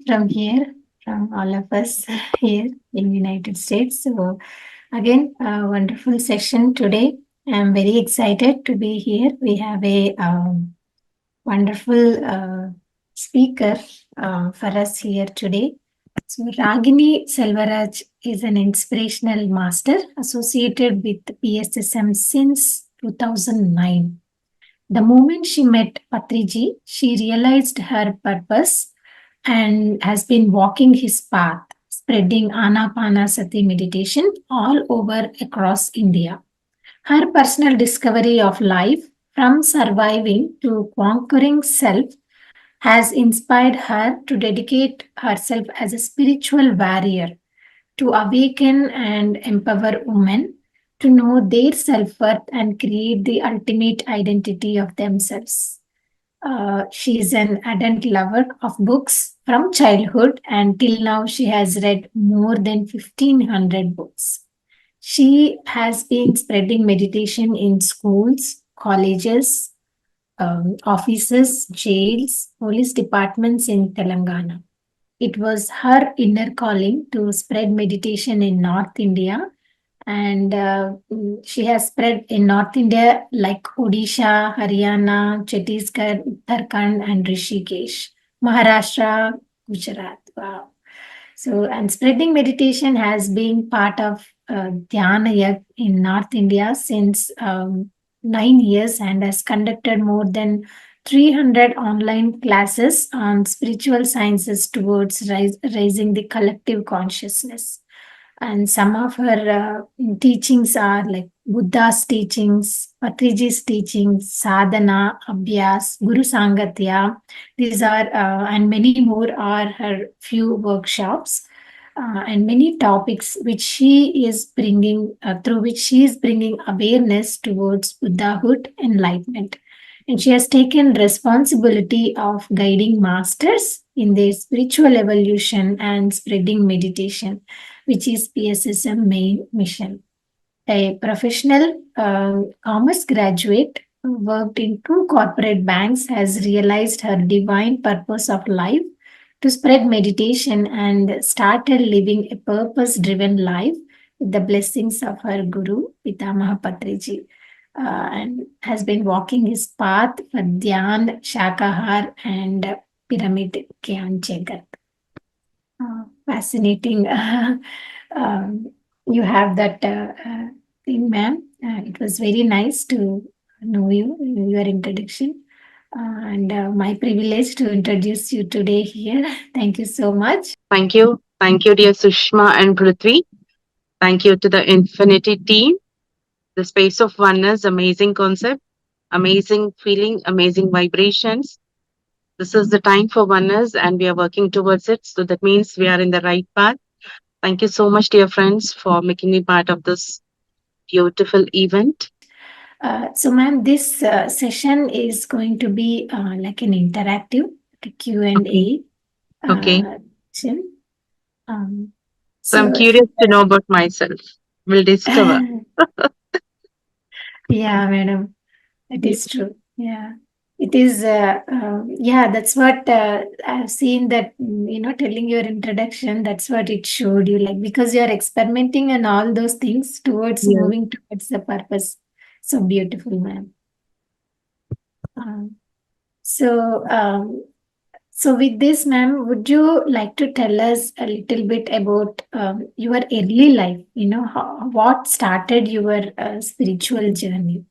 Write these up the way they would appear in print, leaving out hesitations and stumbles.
from here, from all of us here in United States. So again, a wonderful session today. I'm very excited to be here. We have a wonderful speaker for us here today. So Ragini Selvaraj is an inspirational master associated with PSSM since 2009. The moment she met Patriji, she realized her purpose and has been walking his path, spreading Anapanasati meditation all over across India. Her personal discovery of life, from surviving to conquering self, has inspired her to dedicate herself as a spiritual warrior to awaken and empower women to know their self worth and create the ultimate identity of themselves. She is an ardent lover of books from childhood, and till now, she has read more than 1,500 books. She has been spreading meditation in schools, colleges, offices, jails, police departments in Telangana. It was her inner calling to spread meditation in North India, and she has spread in North India like Odisha, Haryana, Chhattisgarh, Uttarakhand, and Rishikesh, Maharashtra, Gujarat. Wow. So, and spreading meditation has been part of Dhyana Yag in North India since 9 years and has conducted more than 300 online classes on spiritual sciences towards raising the collective consciousness. And some of her teachings are like Buddha's teachings, Patriji's teachings, sadhana, abhyas, guru sangatya. These are and many more are her few workshops and many topics which she is bringing through which she is bringing awareness towards Buddhahood enlightenment. And she has taken responsibility of guiding masters in their spiritual evolution and spreading meditation, which is PSSM main mission. A professional commerce graduate who worked in two corporate banks has realized her divine purpose of life to spread meditation and started living a purpose driven life with the blessings of her guru, Pitamaha Patriji. And has been walking his path for Dhyan, Shakahar, and Pyramid Gyan Jagat. Fascinating. You have that thing, ma'am. It was very nice to know you, your introduction. And my privilege to introduce you today here. Thank you so much. Thank you. Thank you, dear Sushma and Prithvi. Thank you to the Infinity team. The space of oneness, amazing concept, amazing feeling, amazing vibrations. This is the time for oneness and we are working towards it. So that means we are in the right path. Thank you so much, dear friends, for making me part of this beautiful event. So, ma'am, this session is going to be like an interactive Q&A Okay. session. So I'm So, curious to know about myself. We'll discover. yeah, madam, it is true. Yeah, it is. Yeah, that's what I've seen. That telling your introduction, that's what it showed you. Like because you are experimenting and all those things towards Yes. moving towards the purpose. So beautiful, ma'am. Um, so, so with this, ma'am, would you like to tell us a little bit about your early life? What started your spiritual journey?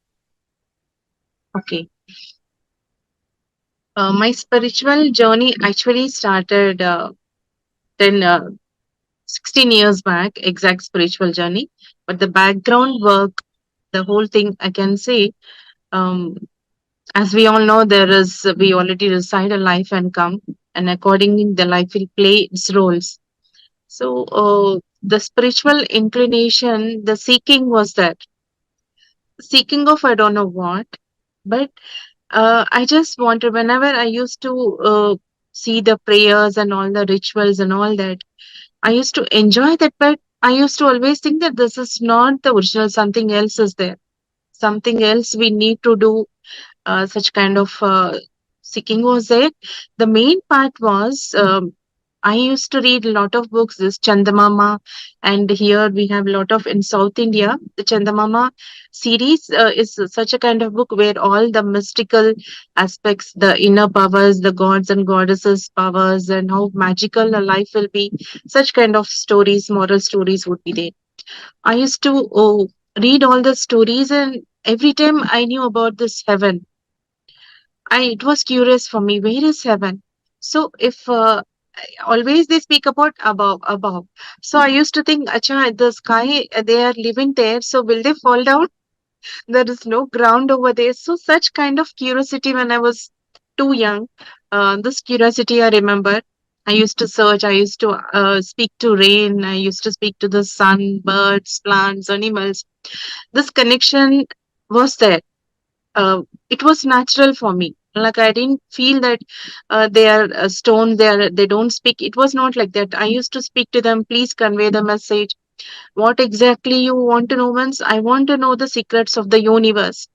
Okay. My spiritual journey actually started 10, 16 years back, exact spiritual journey. But the background work, the whole thing, I can say, um, as we all know, we already decide a life and come, and accordingly, the life will play its roles. So, the spiritual inclination, the seeking was that. Seeking of I don't know what, but I just wanted, whenever I used to see the prayers and all the rituals and all that, I used to enjoy that, but I used to always think that this is not the original, something else is there. Something else we need to do, such kind of seeking was there. The main part was I used to read a lot of books, this Chandamama, and here we have a lot of in South India. The Chandamama series is such a kind of book where all the mystical aspects, the inner powers, the gods and goddesses powers, and how magical a life will be, such kind of stories, moral stories would be there. I used to read all the stories, and every time I knew about this heaven, it was curious for me. Where is heaven? So if always they speak about above. So I used to think, acha, the sky, they are living there. So will they fall down? There is no ground over there. So such kind of curiosity when I was too young. This curiosity I remember. I used to search. I used to speak to rain. I used to speak to the sun, birds, plants, animals. This connection was there. It was natural for me. Like I didn't feel that they are stone, they don't speak. It was not like that. I used to speak to them, please convey the message. What exactly you want to know? Once I want to know the secrets of the universe.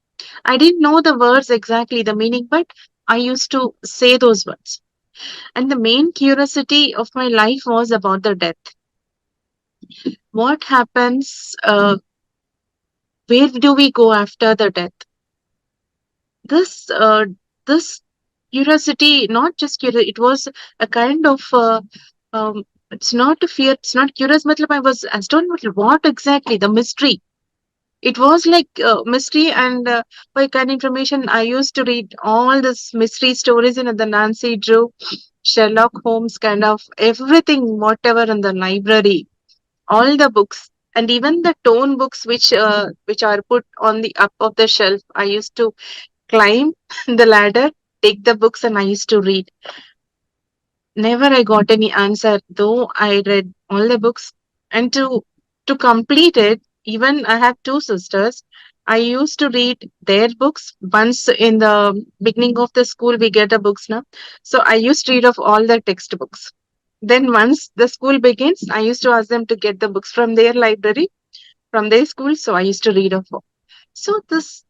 I didn't know the words exactly, the meaning, but I used to say those words. And the main curiosity of my life was about the death. What happens? Where do we go after the death? This this curiosity, not just curious, it was a kind of it's not a fear, it's not curious. Matlab, I was astonished. What exactly the mystery? It was like mystery, and for kind information, I used to read all this mystery stories in the Nancy Drew, Sherlock Holmes, kind of everything, whatever in the library, all the books, and even the tone books which are put on the up of the shelf. I used to climb the ladder, take the books, and I used to read. Never I got any answer, though I read all the books. And to complete it, even I have two sisters. I used to read their books. Once in the beginning of the school, we get the books now. So I used to read of all the textbooks. Then once the school begins, I used to ask them to get the books from their library, from their school. So I used to read of all. So this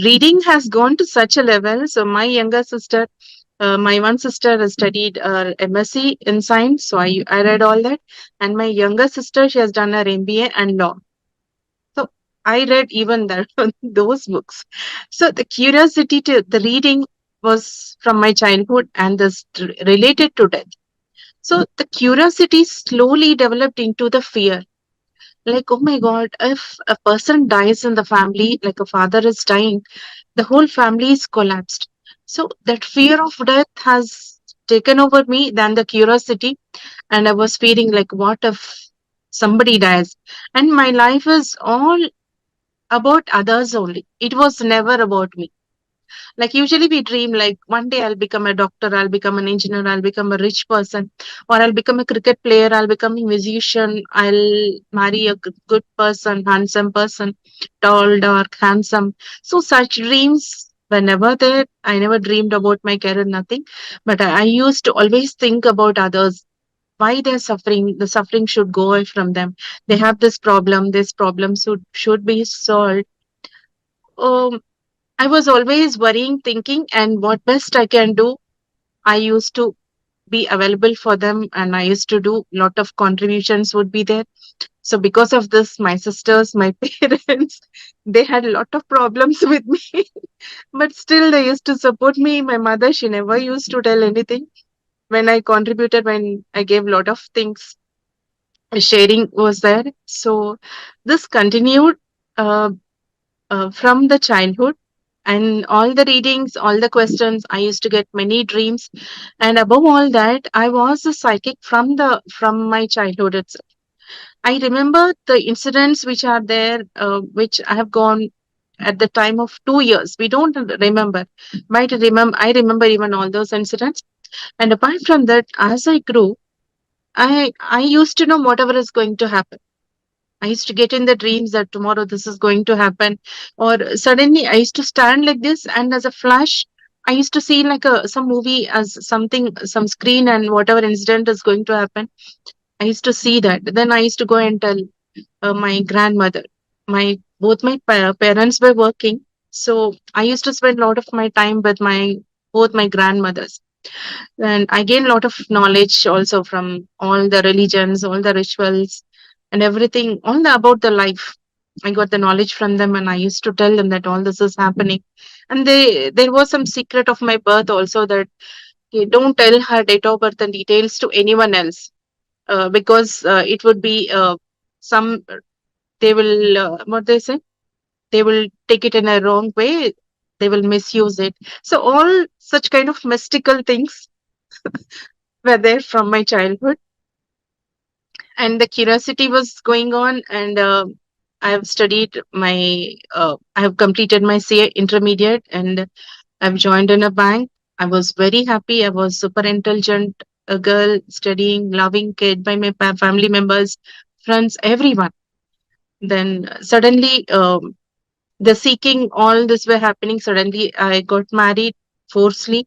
reading has gone to such a level. So my younger sister, my one sister has studied MSc in science, so I read all that, and my younger sister, she has done her MBA and law. So I read even that those books. So the curiosity to the reading was from my childhood, and this related to death. So the curiosity slowly developed into the fear. Like, oh my God, if a person dies in the family, like a father is dying, the whole family is collapsed. So that fear of death has taken over me than the curiosity. And I was feeling like, what if somebody dies? And my life is all about others only. It was never about me. Like usually we dream like one day I'll become a doctor, I'll become an engineer, I'll become a rich person, or I'll become a cricket player, I'll become a musician, I'll marry a good person, handsome person, tall, dark, handsome. So such dreams were never there. I never dreamed about my career, nothing. But I used to always think about others. Why they're suffering, the suffering should go away from them. They have this problem should be solved. Um, I was always worrying, thinking, and what best I can do. I used to be available for them, and I used to do lot of contributions would be there. So because of this, my sisters, my parents, they had a lot of problems with me, but still they used to support me. My mother, she never used to tell anything when I contributed, when I gave a lot of things. Sharing was there. So this continued. Uh, from the childhood, and all the readings, all the questions, I used to get many dreams, and above all that, I was a psychic from my childhood itself. I remember the incidents which are there, which I have gone at the time of 2 years. We don't remember, but I remember even all those incidents. And apart from that, as I grew, I used to know whatever is going to happen. I used to get in the dreams that tomorrow this is going to happen, or suddenly I used to stand like this, and as a flash, I used to see like a some movie as something, some screen, and whatever incident is going to happen. I used to see that. Then I used to go and tell my grandmother. My parents were working, so I used to spend a lot of my time with my both my grandmothers. And I gained a lot of knowledge also from all the religions, all the rituals, and everything, all the about the life. I got the knowledge from them, and I used to tell them that all this is happening. And there was some secret of my birth also, that okay, don't tell her date of birth and details to anyone else, because it would be some they will what they say, they will take it in a wrong way, they will misuse it. So all such kind of mystical things were there from my childhood, and the curiosity was going on. And I have studied my I have completed my CA intermediate, and I've joined in a bank. I was very happy. I was super intelligent, a girl, studying, loving kid by my family members, friends, everyone. Then suddenly, the seeking, all this were happening. Suddenly, I got married forcefully.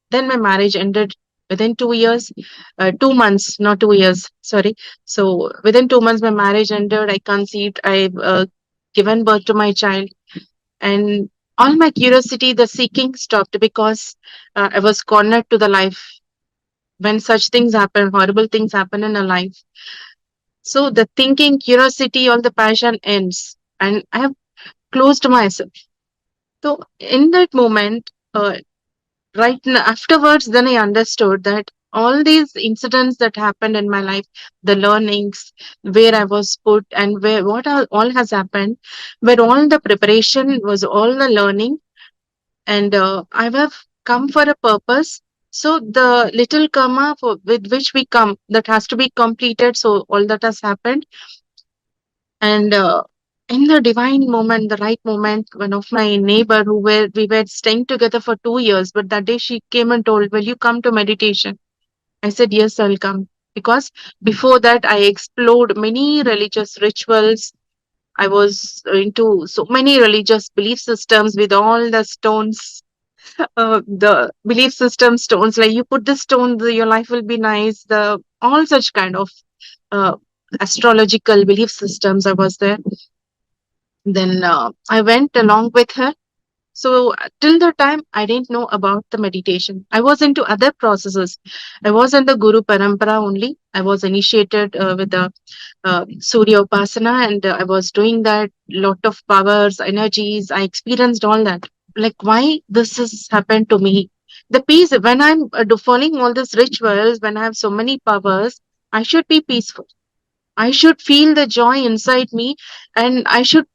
Then my marriage ended within 2 years, 2 months, not 2 years. Sorry. So within 2 months, my marriage ended. I conceived. I given birth to my child, and all my curiosity, the seeking stopped, because I was cornered to the life. When such things happen, horrible things happen in a life, so the thinking, curiosity, all the passion ends, and I have closed myself. So in that moment, afterwards, then I understood that all these incidents that happened in my life, the learnings, where I was put, and where what all has happened, where all the preparation was all the learning, and I have come for a purpose. So the little karma with which we come, that has to be completed. So all that has happened, and in the divine moment, the right moment, one of my neighbor, who were we were staying together for 2 years, but that day she came and told, "Will you come to meditation?" I said, "Yes, I'll come." Because before that, I explored many religious rituals. I was into so many religious belief systems with all the stones, the belief system stones, like you put the stone, your life will be nice. The all such kind of uh, astrological belief systems. I was there. Then I went along with her. So till the time I didn't know about the meditation. I was into other processes. I was in the Guru Parampara only. I was initiated with the Surya Upasana, and I was doing that. Lot of powers, energies. I experienced all that. Like why this has happened to me. The peace when I'm following all these rituals, when I have so many powers, I should be peaceful. I should feel the joy inside me, and I should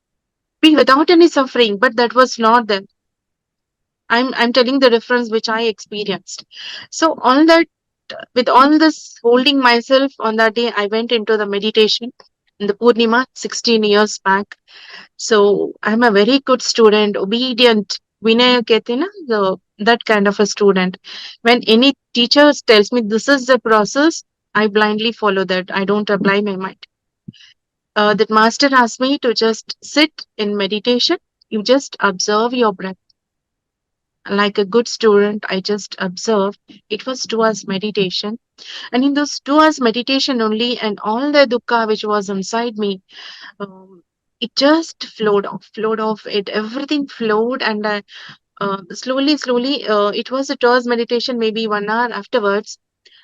be without any suffering. But that was not there. I'm telling the difference which I experienced. So all that, with all this holding myself on that day, I went into the meditation in the Purnima 16 years back. So I'm a very good student, obedient. Vinaya kehte na, that kind of a student. When any teacher tells me this is the process, I blindly follow that. I don't apply my mind. That master asked me to just sit in meditation. You just observe your breath. Like a good student, I just observed. It was 2 hours meditation. And in those 2 hours meditation only, and all the dukkha which was inside me, um, it just flowed off. It everything flowed, and slowly, it was a 2 hours meditation. Maybe 1 hour afterwards,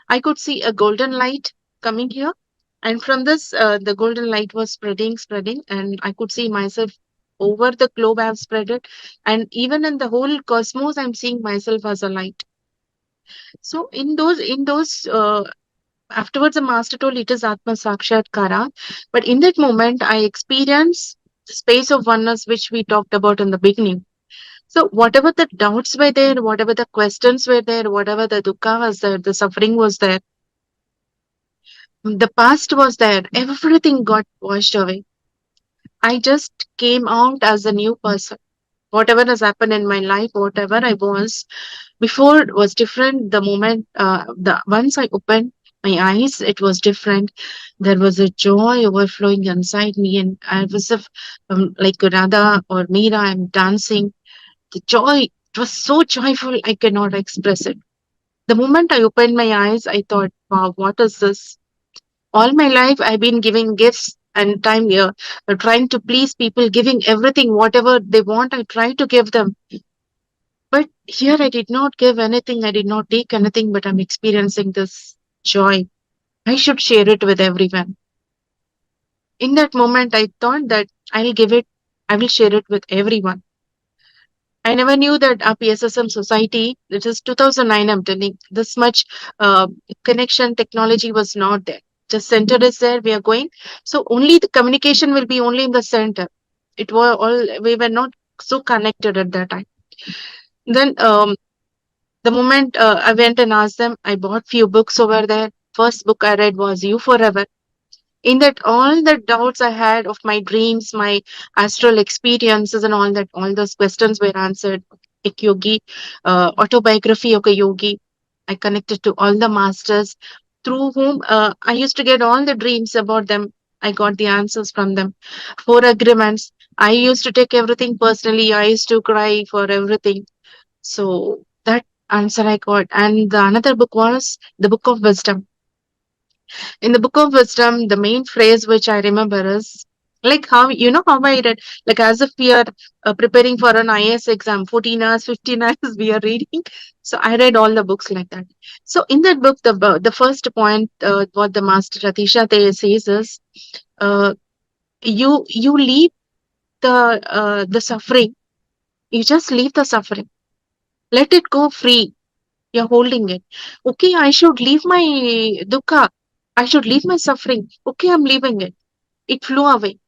I could see a golden light coming here, and from this, the golden light was spreading, and I could see myself over the globe. I have spread it, and even in the whole cosmos, I'm seeing myself as a light. So in those afterwards, the master told it is Atma Sakshatkara, but in that moment, I experienced the space of oneness which we talked about in the beginning. So whatever the doubts were there, whatever the questions were there, whatever the dukkha was there, the suffering was there, the past was there, everything got washed away. I just came out as a new person. Whatever has happened in my life, whatever I was before was different. The moment, the once I opened my eyes, it was different. There was a joy overflowing inside me, and I was like Radha or Meera. I'm dancing. The joy, it was so joyful, I cannot express it. The moment I opened my eyes, I thought, wow, what is this? All my life, I've been giving gifts and time here, trying to please people, giving everything, whatever they want, I try to give them. But here I did not give anything, I did not take anything, but I'm experiencing this joy. I should share it with everyone. In that moment, I thought that I'll give it, I will share it with everyone. I never knew that our PSSM society, it is 2009, I'm telling, this much uh, connection technology was not there. Just center is there, we are going. So only the communication will be only in the center. It was all, we were not so connected at that time. Then the moment I went and asked them, I bought few books over there. First book I read was You Forever. In that, all the doubts I had of my dreams, my astral experiences, and all those questions were answered. Ek yogi, autobiography of a yogi. I connected to all the masters through whom I used to get all the dreams about them. I got the answers from them. Four agreements. I used to take everything personally. I used to cry for everything. So that answer I got. And the another book was the Book of Wisdom. In the Book of Wisdom, the main phrase which I remember is like how how I read, like as if we are preparing for an IS exam, 14 hours, 15 hours we are reading. So I read all the books like that. So in that book, the first point what the Master Ratisha says is, uh, you leave the suffering. You just leave the suffering. Let it go free. You're holding it. Okay, I should leave my dukkha. I should leave my suffering. Okay, I'm leaving it. It flew away.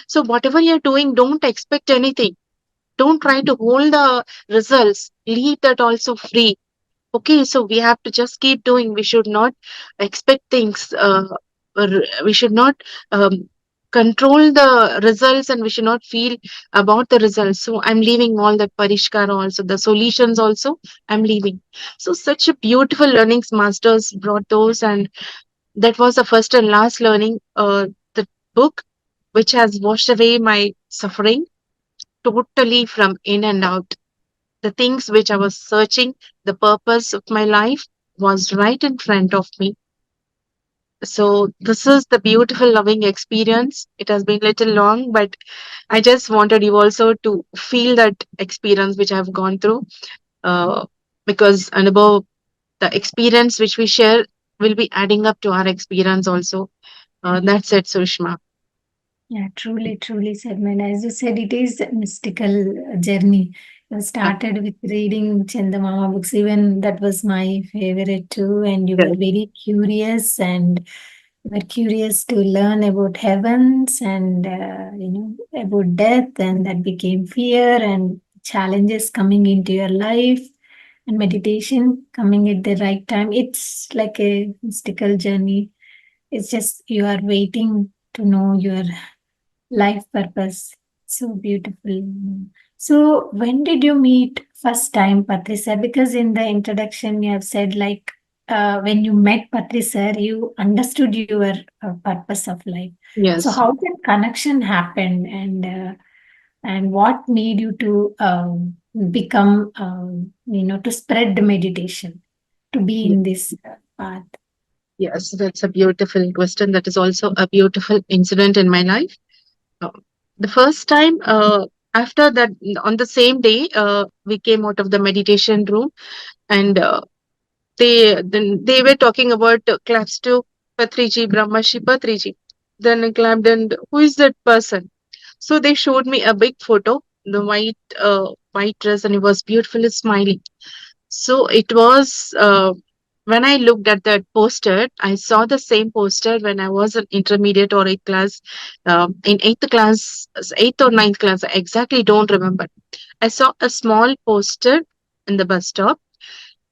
So whatever you're doing, don't expect anything. Don't try to hold the results. Leave that also free. Okay, so we have to just keep doing. We should not expect things. Or we should not control the results, and we should not feel about the results. So I'm leaving all that parishkara also, the solutions also. I'm leaving. So such a beautiful learnings masters brought those, and that was the first and last learning. The book which has washed away my suffering totally from in and out. The things which I was searching, the purpose of my life was right in front of me. So this is the beautiful loving experience. It has been little long, but I just wanted you also to feel that experience which I've gone through. Uh, because and above the experience which we share will be adding up to our experience also. That's it, Sushma. Yeah, truly, truly said, man. As you said, it is a mystical journey. You Yeah. started with reading Chandamama books, even that was my favorite too. And you were Yes. very curious, and you were curious to learn about heavens and about death, and that became fear and challenges coming into your life and meditation coming at the right time. It's like a mystical journey. It's just you are waiting to know your life purpose. So beautiful. So when did you meet first time Patri sir? Because in the introduction you have said like when you met Patri sir, you understood your purpose of life. So Yes. how that connection happened, and what made you to become to spread the meditation, to be Ye- in this path? Yes, that's a beautiful question. That is also a beautiful incident in my life. Uh, the first time, after that, on the same day, we came out of the meditation room, and they were talking about claps to Patriji, Brahmarshi Patriji. Then I clapped, and who is that person? So they showed me a big photo, the white dress, and he was beautifully smiling. So it was when I looked at that poster, I saw the same poster when I was in intermediate or eighth class. In eighth class, eighth or ninth class, I exactly don't remember. I saw a small poster in the bus stop,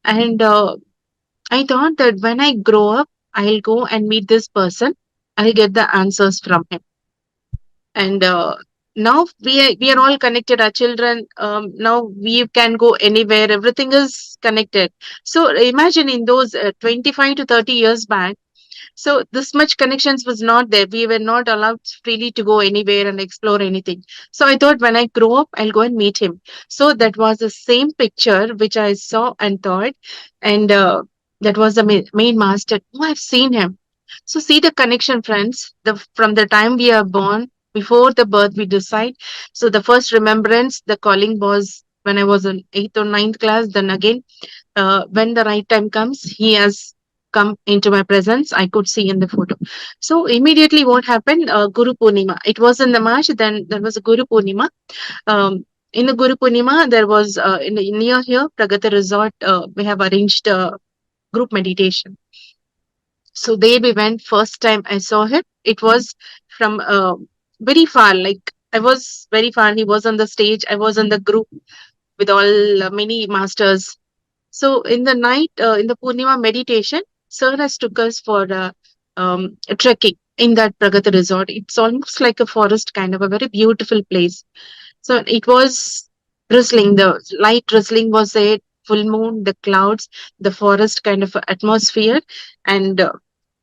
and I thought that when I grow up, I'll go and meet this person. I'll get the answers from him. And now we are all connected. Our children, now we can go anywhere. Everything is connected. So imagine in those 25 to 30 years back, so this much connections was not there. We were not allowed freely to go anywhere and explore anything. So I thought when I grow up, I'll go and meet him. So that was the same picture which I saw and thought, and that was the main master. Oh, I've seen him. So see the connection, friends. The from the time we are born, before the birth, we decide. So the first remembrance, the calling was. when I was in 8th or ninth class. Then again, when the right time comes, he has come into my presence. I could see in the photo. So immediately, what happened? Guru Purnima. It was in the March. Then there was a Guru Purnima. In the Guru Purnima, there was near here Pragati Resort. We have arranged group meditation. So there we went. First time I saw him, it was from very far. Like I was very far. He was on the stage. I was on the group with all many masters. So in the night, in the Purnima meditation, Sir has took us for a trekking in that Pragati Resort. It's almost like a forest, kind of a very beautiful place. So it was drizzling. The light drizzling was there. Full moon, the clouds, the forest kind of atmosphere, and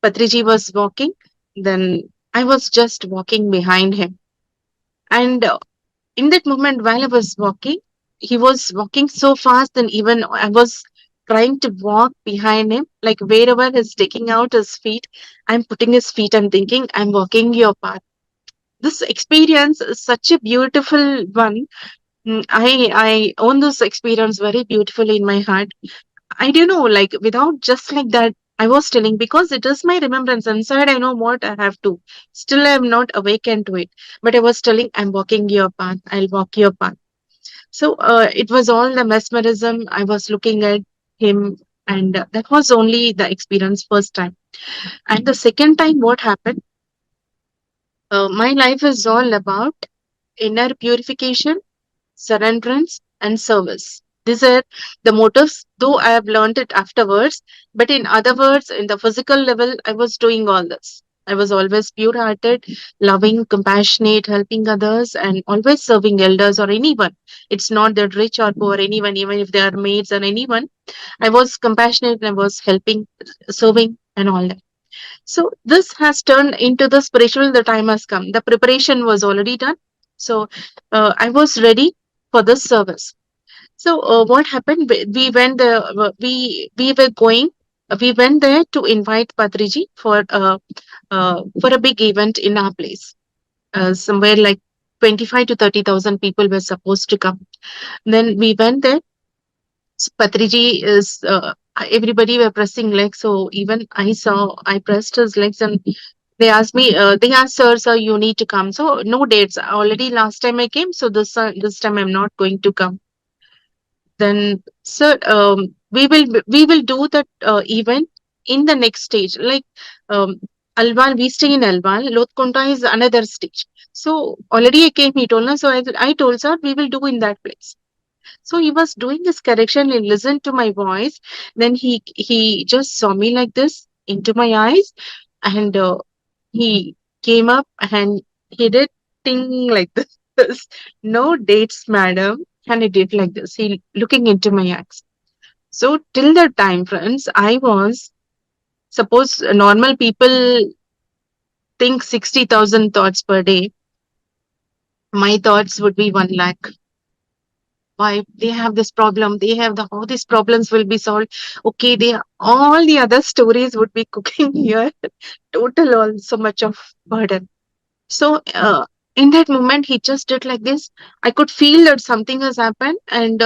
Patriji was walking. Then I was just walking behind him, and in that moment while I was walking, he was walking so fast, and even I was trying to walk behind him, like wherever he's taking out his feet, I'm putting his feet. I'm thinking, I'm walking your path. This experience is such a beautiful one. I own this experience very beautifully in my heart. I don't know, like without just like that, I was telling because it is my remembrance inside. I know what I have to. Still, I'm not awakened to it. But I was telling, I'm walking your path. I'll walk your path. So it was all the mesmerism. I was looking at him, and that was only the experience first time. And the second time, what happened? My life is all about inner purification, surrenderance, and service. These are the motives, though I have learned it afterwards. But in other words, in the physical level, I was doing all this. I was always pure hearted, loving, compassionate, helping others, and always serving elders or anyone. It's not that rich or poor, anyone, even if they are maids or anyone. I was compassionate and I was helping, serving, and all that. So this has turned into the spiritual. The time has come. The preparation was already done. So I was ready for this service. So what happened? We went there. We were going. We went there to invite Patriji for a big event in our place. Somewhere like 25 to 30,000 people were supposed to come. Then we went there. Patriji is everybody were pressing legs, so even I pressed his legs, and they asked, sir, you need to come. So no dates. Already last time I came, so this time I'm not going to come. Then, sir, we will do that event in the next stage. Like Alwal, we stay in Alwal. Lotkonta is another stage. So already I came. He told us. So I told sir, we will do in that place. So he was doing this correction. He listened to my voice. Then he just saw me like this into my eyes, and he came up and he did ting like this. No dates, madam. And he did like this. He looking into my eyes. So till that time, friends, I was suppose normal people think 60,000 thoughts per day. My thoughts would be 1 lakh. Why they have this problem, they have the how these problems will be solved. Okay, they all the other stories would be cooking here. Total all so much of burden. So in that moment he just did like this. I could feel that something has happened, and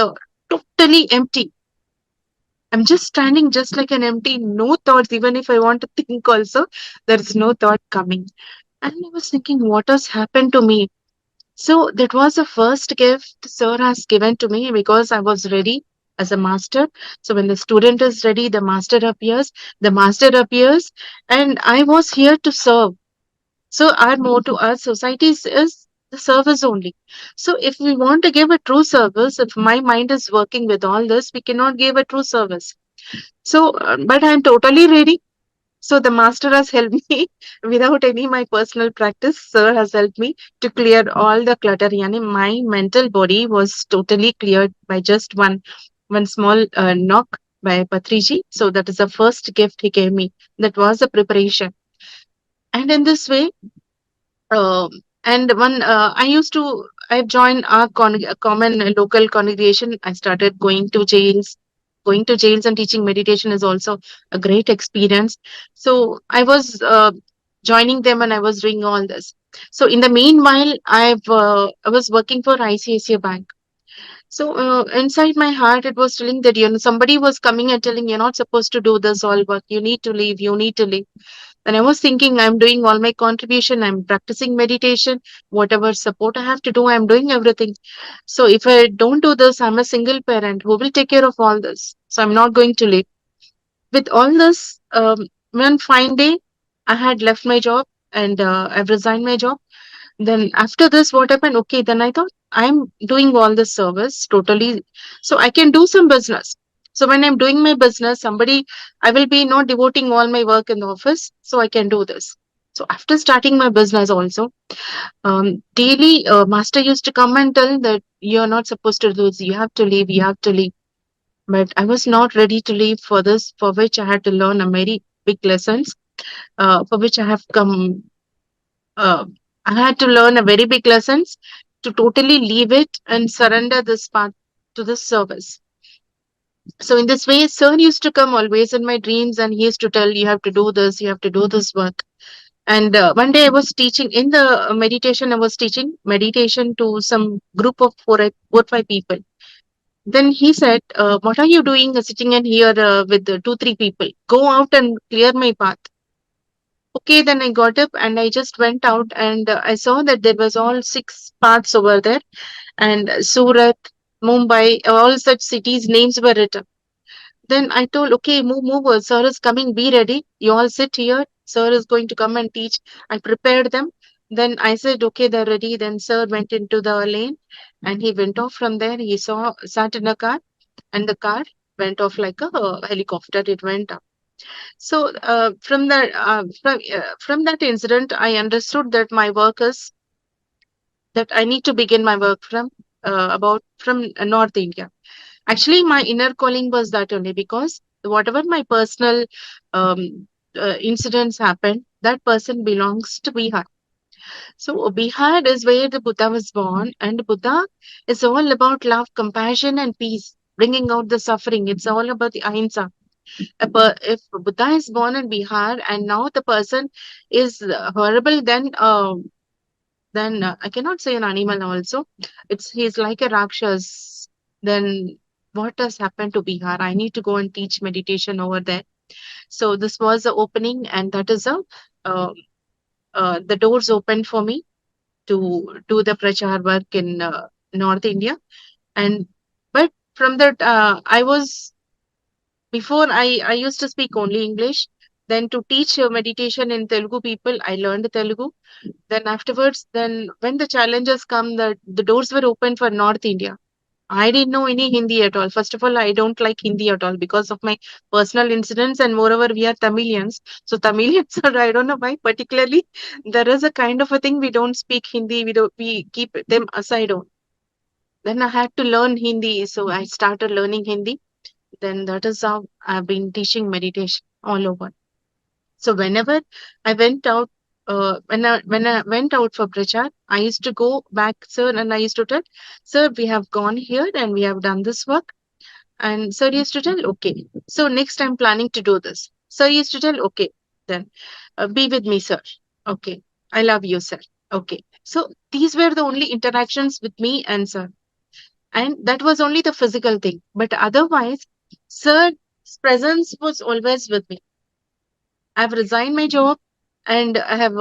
totally empty. I'm just standing just like an empty, no thoughts. Even if I want to think also, there's no thought coming. And I was thinking, what has happened to me? So that was the first gift Sir has given to me because I was ready as a master. So when the student is ready, the master appears. The master appears, and I was here to serve. So our motto, our societies is the service only. So if we want to give a true service, if my mind is working with all this, we cannot give a true service. So, but I'm totally ready. So the master has helped me without any my personal practice. Sir has helped me to clear all the clutter. Yani my mental body was totally cleared by just one small knock by Patriji. So that is the first gift he gave me. That was the preparation. And in this way, um and one I've joined our a common local congregation. I started going to jails. Going to jails and teaching meditation is also a great experience. So I was joining them, and I was doing all this. So in the meanwhile, I was working for ICICI Bank. So inside my heart, it was telling that, somebody was coming and telling, you're not supposed to do this all work. You need to leave. You need to leave. And I was thinking, I'm doing all my contribution. I'm practicing meditation. Whatever support I have to do, I'm doing everything. So if I don't do this, I'm a single parent. Who will take care of all this? So I'm not going to leave. With all this, one fine day, I had left my job and I've resigned my job. Then after this, what happened? Okay, then I thought I'm doing all this service totally, so I can do some business. So when I'm doing my business, I will be not devoting all my work in the office, so I can do this. So after starting my business also, daily master used to come and tell that you're not supposed to do this. You have to leave. You have to leave. But I was not ready to leave for this, for which I had to learn a very big lessons. For which I have come uh, I had to learn a very big lessons to totally leave it and surrender this part to this service. So in this way, Sir used to come always in my dreams, and he used to tell, you have to do this, you have to do this work. And one day I was teaching in the meditation. I was teaching meditation to some group of four, five people. Then he said, "What are you doing, sitting in here with two, three people? Go out and clear my path." Okay, then I got up and I just went out, and I saw that there was all six paths over there, and Surat, Mumbai, all such cities names were written. Then I told, okay, move, sir is coming, be ready. You all sit here. Sir is going to come and teach. I prepared them. Then I said, okay, they're ready. Then sir went into the lane and he went off from there. He sat in a car, and the car went off like a helicopter. It went up. So from that incident, I understood that my work is that I need to begin my work from North India. Actually, my inner calling was that only, because whatever my personal incidents happened, that person belongs to Bihar. So Bihar is where the Buddha was born, and Buddha is all about love, compassion, and peace, bringing out the suffering. It's all about the ahimsa. If Buddha is born in Bihar and now the person is horrible, then I cannot say an animal also. He's like a Rakshas. Then what has happened to Bihar? I need to go and teach meditation over there. So this was the opening, and that is uh, the doors opened for me to do the prachar work in North India. And but from that, I was before I used to speak only English. Then to teach meditation in Telugu people, I learned Telugu. Then afterwards, then when the challenges come, the doors were open for North India. I didn't know any Hindi at all. First of all, I don't like Hindi at all because of my personal incidents, and moreover, we are Tamilians. So Tamilians are, I don't know why particularly, there is a kind of a thing, we don't speak Hindi. We keep them aside on. Then I had to learn Hindi, so I started learning Hindi. Then that is how I've been teaching meditation all over. So whenever I went out, when I went out for prachar, I used to go back, sir, and I used to tell, sir, we have gone here and we have done this work. And sir used to tell, okay, so next I'm planning to do this. Sir used to tell, okay, then be with me, sir. Okay, I love you, sir. Okay. So these were the only interactions with me and sir. And that was only the physical thing. But otherwise, sir's presence was always with me. I've resigned my job and I have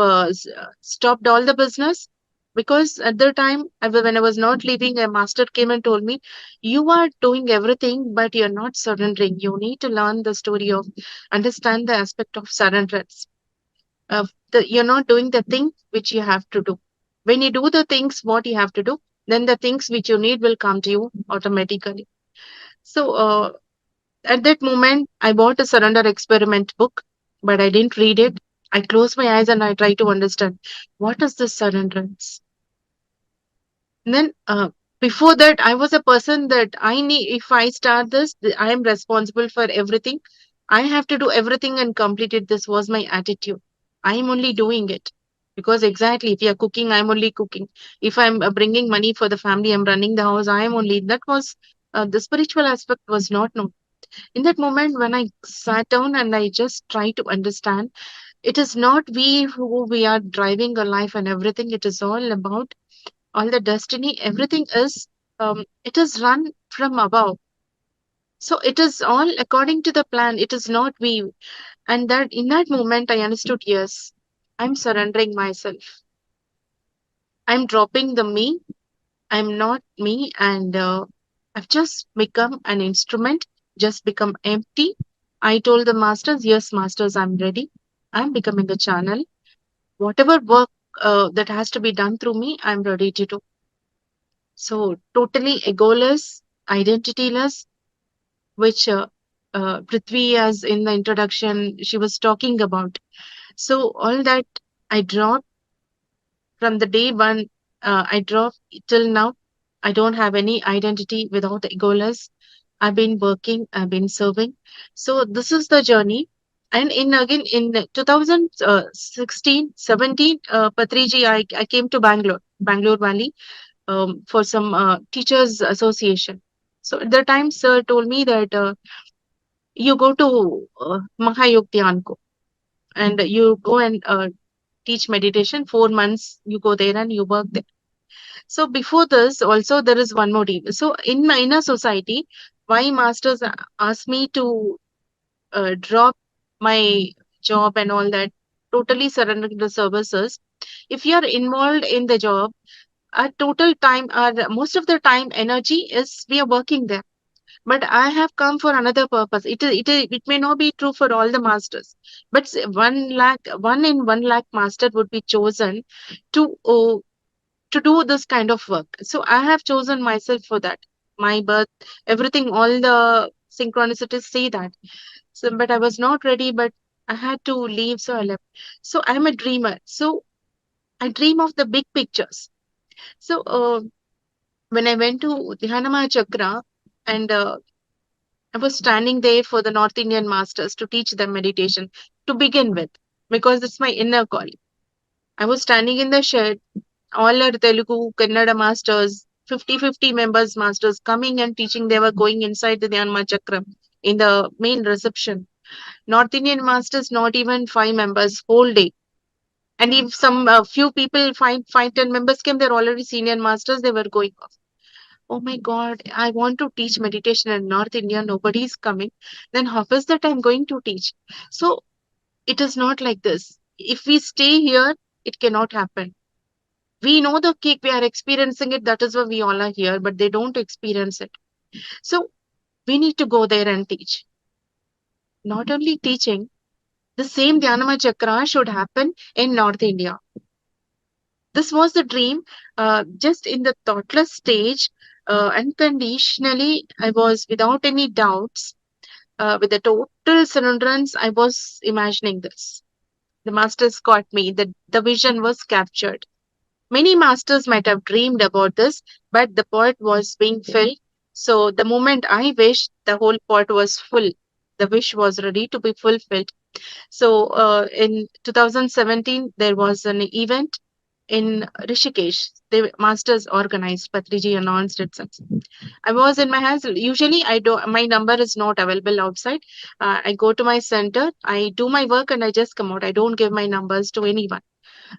stopped all the business, because at the time, when I was not leaving, a master came and told me, you are doing everything, but you're not surrendering. You need to learn the story of, understand the aspect of surrenderance. You're not doing the thing which you have to do. When you do the things what you have to do, then the things which you need will come to you automatically. So at that moment, I bought a surrender experiment book, but I didn't read it. I closed my eyes and I tried to understand what is this surrenderance. And then before that, I was a person that I need, if I start this, I am responsible for everything. I have to do everything and complete it. This was my attitude. I am only doing it. Because exactly, if you are cooking, I'm only cooking. If I'm bringing money for the family, I'm running the house, I am only. That was the spiritual aspect was not known. In that moment, when I sat down and I just try to understand, it is not we who we are driving our life and everything. It is all about all the destiny. Everything is. It is run from above. So it is all according to the plan. It is not we. And that in that moment, I understood, yes, I'm surrendering myself. I'm dropping the me. I'm not me. And I've just become an instrument, just become empty. I told the masters, yes, masters, I'm ready. I'm becoming a channel. Whatever work that has to be done through me, I'm ready to do. So totally egoless, identityless, which Prithvi, as in the introduction, she was talking about. So all that I dropped from the day one, I dropped till now. I don't have any identity without egoless. I've been working, I've been serving. So this is the journey. And in again in 2016, 17, Patriji, I came to Bangalore Valley, for some teachers association. So at the time, sir told me that you go to Mahayog Dhyanko and you go and teach meditation. 4 months you go there and you work there. So before this, also there is one more deal. So in my inner society, my masters asked me to drop my job and all that, totally surrender the services. If you are involved in the job, our total time, our most of the time energy is we are working there. But I have come for another purpose. It may not be true for all the masters, but 1 lakh, 1 in 1 lakh master would be chosen to to do this kind of work. So I have chosen myself for that. My birth, everything, all the synchronicities say that. So, but I was not ready, but I had to leave, so I left. So I'm a dreamer. So I dream of the big pictures. So when I went to Dhyanama Chakra, and I was standing there for the North Indian masters to teach them meditation to begin with, because it's my inner call. I was standing in the shed, all our Telugu, Kannada masters, 50-50 members masters coming and teaching. They were going inside the Dhyanama Chakra in the main reception. North Indian masters, not even 5 members, whole day. And if some few people, 10 members came, they're already senior masters, they were going off. Oh my God, I want to teach meditation in North India. Nobody is coming. Then how is that I'm going to teach? So it is not like this. If we stay here, it cannot happen. We know the kick, we are experiencing it. That is why we all are here, but they don't experience it. So we need to go there and teach. Not only teaching, the same Dhyanama Chakra should happen in North India. This was the dream, just in the thoughtless stage, unconditionally. I was without any doubts, with the total surrenderance. I was imagining this. The masters got me. The vision was captured. Many masters might have dreamed about this, but the pot was being filled. So the moment I wished, the whole pot was full. The wish was ready to be fulfilled. So in 2017, there was an event in Rishikesh. The masters organized. Patriji announced it. I was in my house. Usually, I do. My number is not available outside. I go to my center. I do my work and I just come out. I don't give my numbers to anyone.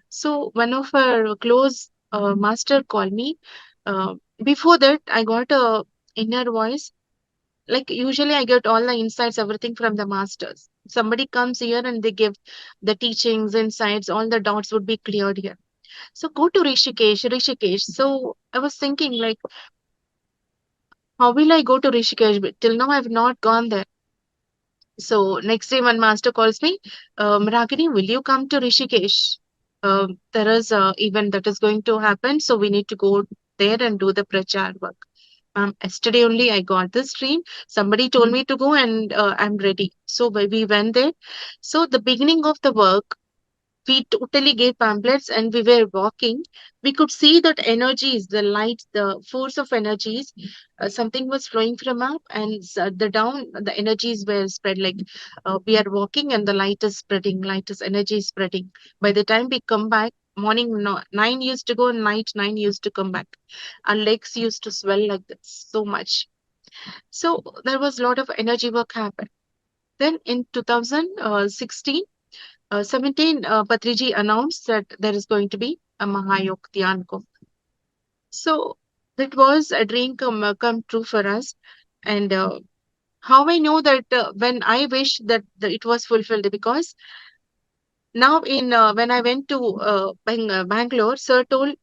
So one of our close master called me. Uh, Before that, I got a inner voice. Like usually, I get all the insights, everything from the masters. Somebody comes here and they give the teachings, insights. All the doubts would be cleared here. So go to Rishikesh. So I was thinking, like, how will I go to Rishikesh? But till now, I've not gone there. So next day, one master calls me, Ragini, will you come to Rishikesh? There is a event that is going to happen, so we need to go there and do the prachar work. Yesterday only I got this dream. Somebody told me to go, and I'm ready. So we went there. So the beginning of the work, we totally gave pamphlets and we were walking. We could see that energies, the light, the force of energies, something was flowing from up, and the down, the energies were spread. Like we are walking and the light is spreading, light is energy is spreading. By the time we come back, morning 9 used to go and night 9 used to come back. Our legs used to swell like this so much. So there was a lot of energy work happened. Then in 2016, 17, Patriji announced that there is going to be a Mahayog Dhyan Kumbh. So That was a dream come true for us. And how I know that when I wish that it was fulfilled, because now in when I went to Bangalore, sir told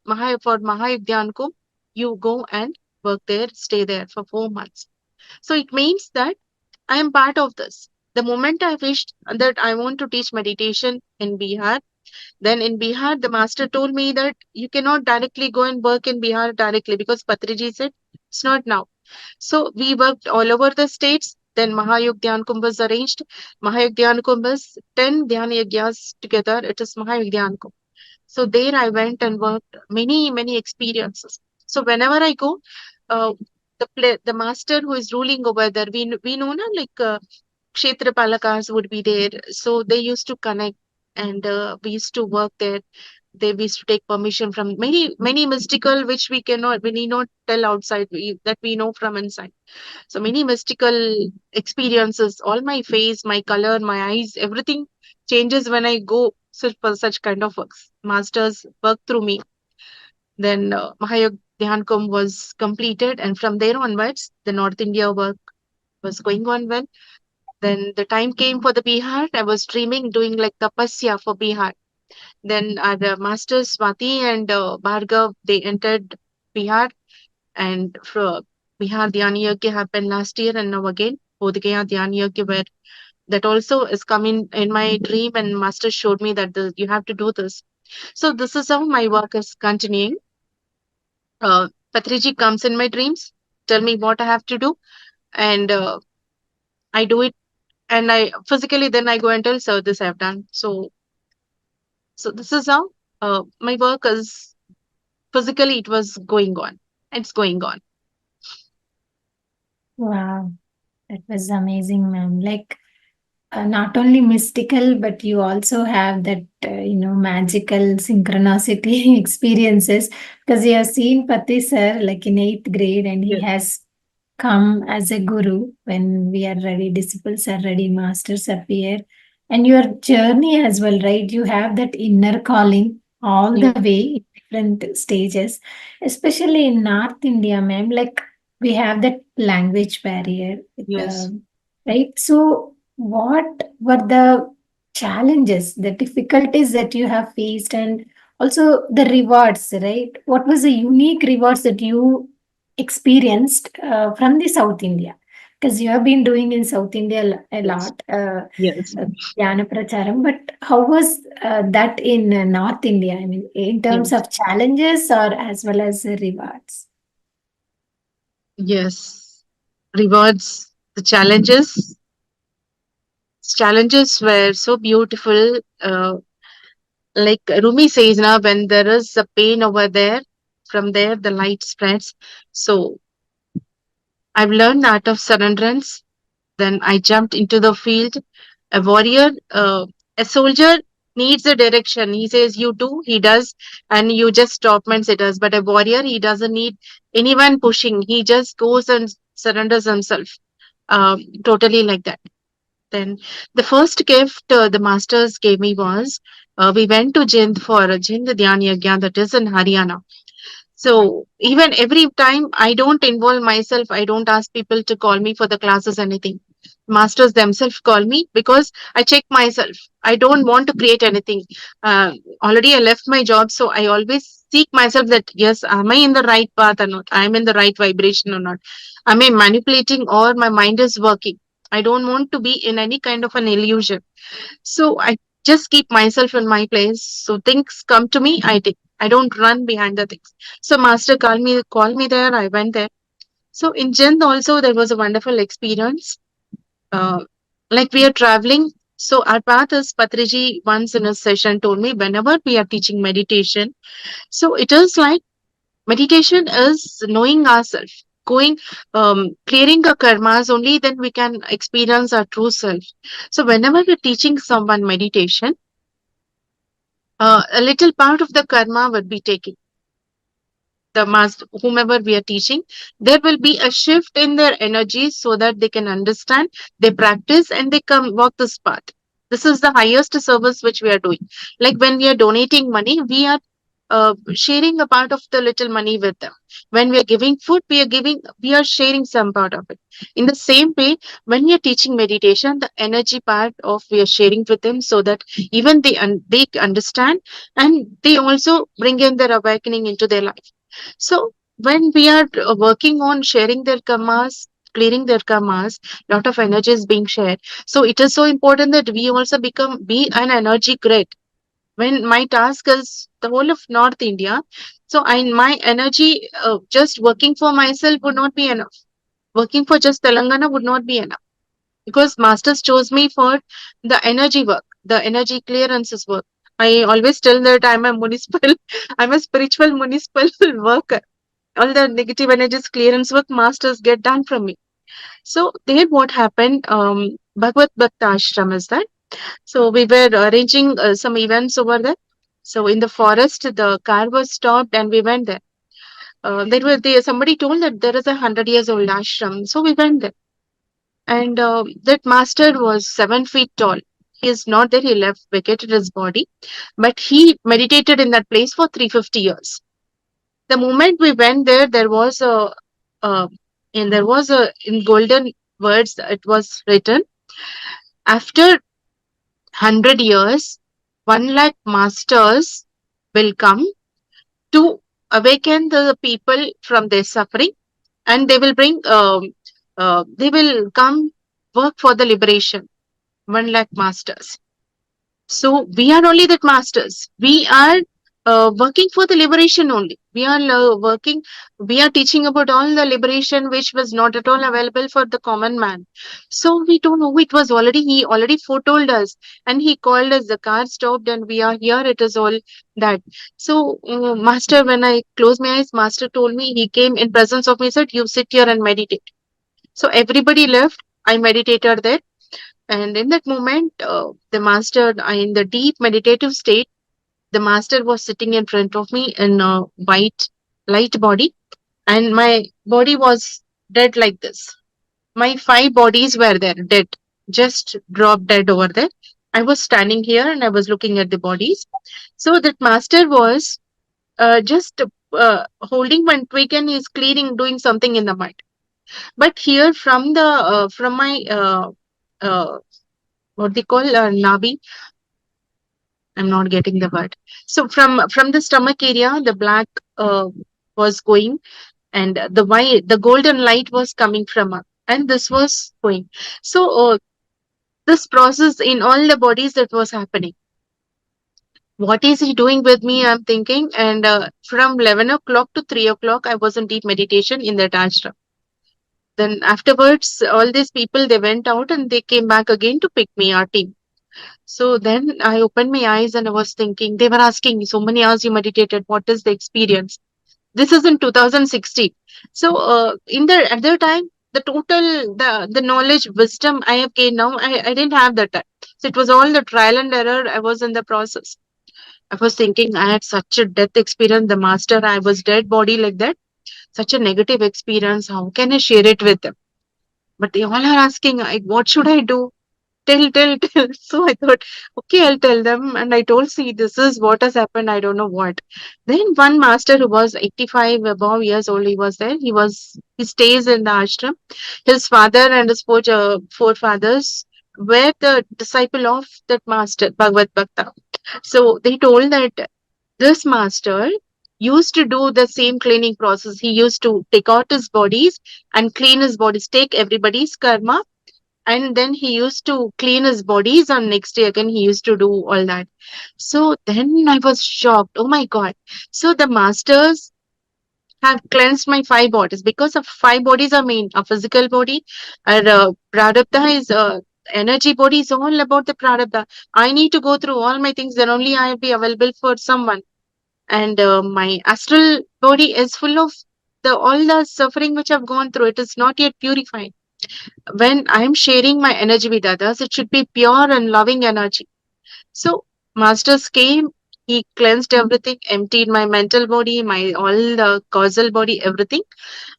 for Mahayudyankum, you go and work there, stay there for 4 months. So it means that I am part of this. The moment I wished that I want to teach meditation in Bihar, then in Bihar, the master told me that you cannot directly go and work in Bihar directly, because Patriji said it's not now. So we worked all over the states. Then Mahayog Dhyan Kumbh was arranged. Mahayog Dhyan Kumbh was 10 Dhyan Yagyas together. It is Mahayog Dhyan Kumbh. So there I went and worked many, many experiences. So whenever I go, uh, the master who is ruling over there, we know na, like Kshetra Palakas would be there. So they used to connect, and we used to work there. They we used to take permission from many mystical, which we need not tell outside, that we know from inside. So many mystical experiences. All my face, my color, my eyes, everything changes when I go for such kind of works. Masters work through me. Then Mahayog Dhyan Kumbh was completed, and from there onwards, the North India work was going on well. Then the time came for the Bihar. I was dreaming, doing like tapasya for Bihar. Then our masters Swati and Bhargav, they entered Bihar, and for Bihar Dhyan Yagya happened last year, and now again Bodh Gaya Dhyan Yagya, where that also is coming in my dream, and master showed me that you have to do this. So this is how my work is continuing. Patriji comes in my dreams, tell me what I have to do, and I do it. And I physically then I go and tell, so this I've done. So this is how my work is. Physically it was going on. It's going on. Wow, that was amazing, ma'am. Like, not only mystical, but you also have that, magical synchronicity experiences, because you have seen Pati sir like in 8th grade, and he Yes. has come as a guru when we are ready, disciples are ready, masters appear. And your journey as well, right? You have that inner calling all the Yes. way in different stages, especially in North India, ma'am. Like, we have that language barrier with Yes. the right. So, what were the challenges, the difficulties that you have faced, and also the rewards, right? What was the unique rewards that you experienced from the South India? Because you have been doing in South India a Yes. lot, Yes. Dhyana Pracharam, but how was that in North India? I mean, in terms Yes. of challenges or as well as rewards? Yes. Rewards. The challenges were so beautiful. Like Rumi says now, when there is a pain over there, from there the light spreads. So I've learned the art of surrenderance. Then I jumped into the field. A warrior, a soldier needs a direction. He says, you do, he does, and you just stop and he does. But a warrior, he doesn't need anyone pushing. He just goes and surrenders himself. Totally like that. Then the first gift the masters gave me was we went to Jind for a Jind Dhyan Yagya, that is in Haryana. So even every time I don't involve myself, I don't ask people to call me for the classes, anything. Masters themselves call me because I check myself. I don't want to create anything. Already I left my job, so I always seek myself that yes, am I in the right path or not? I'm in the right vibration or not? Am I manipulating or my mind is working? I don't want to be in any kind of an illusion. So I just keep myself in my place. So things come to me, I take. I don't run behind the things. So master called me there. I went there. So in Jind also there was a wonderful experience. Uh, like we are traveling. So our path is Patriji once in a session told me whenever we are teaching meditation. So it is like meditation is knowing ourselves, going clearing our karmas, only then we can experience our true self. So whenever we're teaching someone meditation, a little part of the karma would be taken. The master, whomever we are teaching, there will be a shift in their energy so that they can understand, they practice, and they come walk this path. This is the highest service which we are doing. Like when we are donating money, we are sharing a part of the little money with them. When we are giving food, we are sharing some part of it. In the same way, when we are teaching meditation, the energy part of we are sharing with them, so that even they understand, and they also bring in their awakening into their life. So when we are working on sharing their karmas, clearing their karmas, lot of energy is being shared. So it is so important that we also be an energy grid. When my task is the whole of North India, so my energy just working for myself would not be enough. Working for just Telangana would not be enough, because masters chose me for the energy work, the energy clearances work. I always tell that I'm a municipal, I'm a spiritual municipal worker. All the negative energies clearance work masters get done from me. So there, what happened? Bhagavad Bhakta Ashram is that. So we were arranging some events over there. So in the forest, the car was stopped, and we went there. Somebody told that there is a 100 years old ashram. So we went there, and that master was 7 feet tall. He is not there. He left vacated his body, but he meditated in that place for 350 years. The moment we went there, uh, there was a in golden words. It was written, after 100 years, 1 lakh masters will come to awaken the people from their suffering, and they will come work for the liberation. 1 lakh masters. So we are only that masters. We are working for the liberation only. We are teaching about all the liberation which was not at all available for the common man. So we don't know. It was already, he already foretold us, and he called us. The car stopped, and we are here. It is all that. So, Master, when I closed my eyes, Master told me, he came in presence of me, said, "You sit here and meditate." So everybody left. I meditated there, and in that moment, in the deep meditative state, the master was sitting in front of me in a white light body, and my body was dead like this. My 5 bodies were there, dead, just dropped dead over there. I was standing here and I was looking at the bodies. So that master was just holding one twig, and he's clearing, doing something in the mud. But here from my uh, what they call nabi, I'm not getting the word. So from the stomach area, the black was going, and the golden light was coming from up, and this was going. So this process in all the bodies that was happening. What is he doing with me? I'm thinking, and from 11 o'clock to 3 o'clock, I was in deep meditation in that ashram. Then afterwards, all these people, they went out and they came back again to pick me, our team. So then I opened my eyes and I was thinking, they were asking me, so many hours you meditated, what is the experience? This is in 2016. So in the at that time, the knowledge, wisdom I have gained now, I didn't have that time. So it was all the trial and error. I was in the process. I was thinking I had such a death experience. The master, I was dead body like that. Such a negative experience. How can I share it with them? But they all are asking, what should I do? Tell. So I thought, okay, I'll tell them. And I told, see, this is what has happened. I don't know what. Then one master who was 85 above years old, he was there. He stays in the ashram. His father and his forefathers were the disciple of that master, Bhagavad Bhakta. So they told that this master used to do the same cleaning process. He used to take out his bodies and clean his bodies, take everybody's karma, and then he used to clean his bodies, and next day again he used to do all that. So then I was shocked. Oh my god. So the masters have cleansed my 5 bodies, because of 5 bodies are main: a physical body, our prarabdha is energy body, is all about the prarabdha. I need to go through all my things, then only I will be available for someone. And my astral body is full of the all the suffering which I've gone through. It is not yet purified. When I'm sharing my energy with others, it should be pure and loving energy. So masters came, he cleansed everything, emptied my mental body, my all the causal body, everything,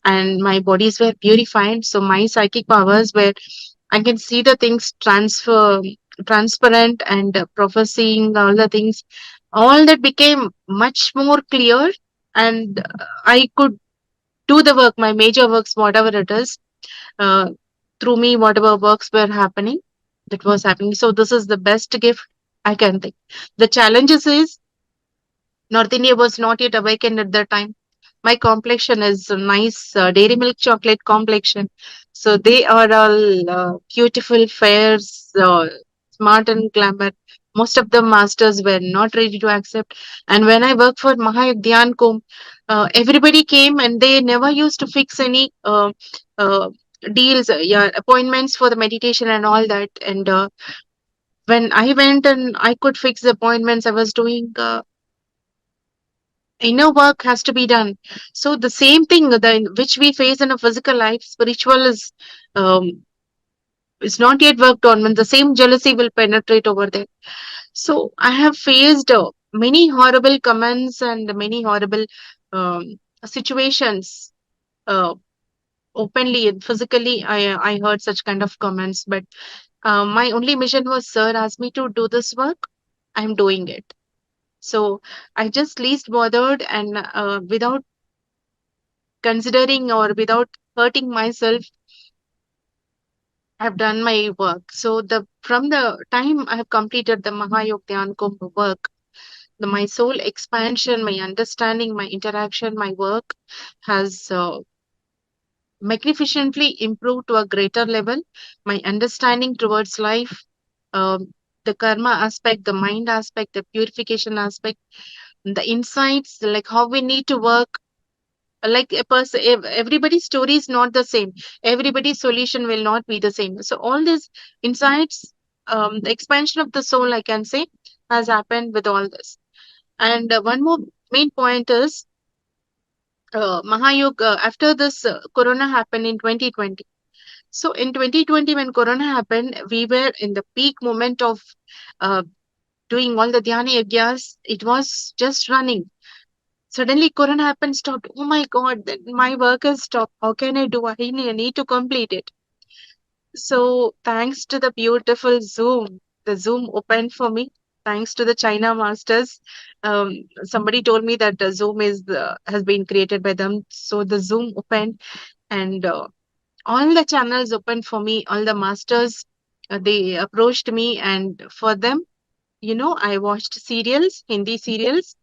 and my bodies were purified. So my psychic powers were, I can see the things transparent, and prophesying all the things. all that became much more clear, and I could do the work, my major works, whatever it is, uh, through me, whatever works were happening, that was happening. So this is the best gift I can think. The challenges is North India was not yet awakened at that time. My complexion is a nice dairy milk chocolate complexion. So they are all beautiful, fair, smart, and glamour. Most of the masters were not ready to accept. And when I worked for Mahayagyan Kum, everybody came and they never used to fix any uh, deals, yeah, appointments for the meditation and all that. And when I went and I could fix the appointments, I was doing. Inner work has to be done. So the same thing which we face in a physical life, spiritual is not yet worked on. When the same jealousy will penetrate over there. So I have faced many horrible comments and many horrible situations. Uh, Openly and physically, I heard such kind of comments. But my only mission was, sir asked me to do this work. I'm doing it. So I just least bothered, and without considering or without hurting myself, I've done my work. So the from the time I have completed the Mahayogyan Kumbh work, my soul expansion, my understanding, my interaction, my work has magnificently improved to a greater level. My understanding towards life, the karma aspect, the mind aspect, the purification aspect, the insights, like how we need to work, like a person, everybody's story is not the same, everybody's solution will not be the same. So all these insights, the expansion of the soul, I can say, has happened with all this. And one more main point is, Mahayog, after this corona happened in 2020. So in 2020, when corona happened, we were in the peak moment of uh, doing all the dhyana yagyas. It was just running. Suddenly, Corona happened, stopped. Oh my God, then my work has stopped. How can I do? I need to complete it. So, thanks to the beautiful Zoom, the Zoom opened for me. Thanks to the China masters. Somebody told me that the Zoom has been created by them. So, the Zoom opened, and all the channels opened for me. All the masters, they approached me, and for them, I watched serials, Hindi serials.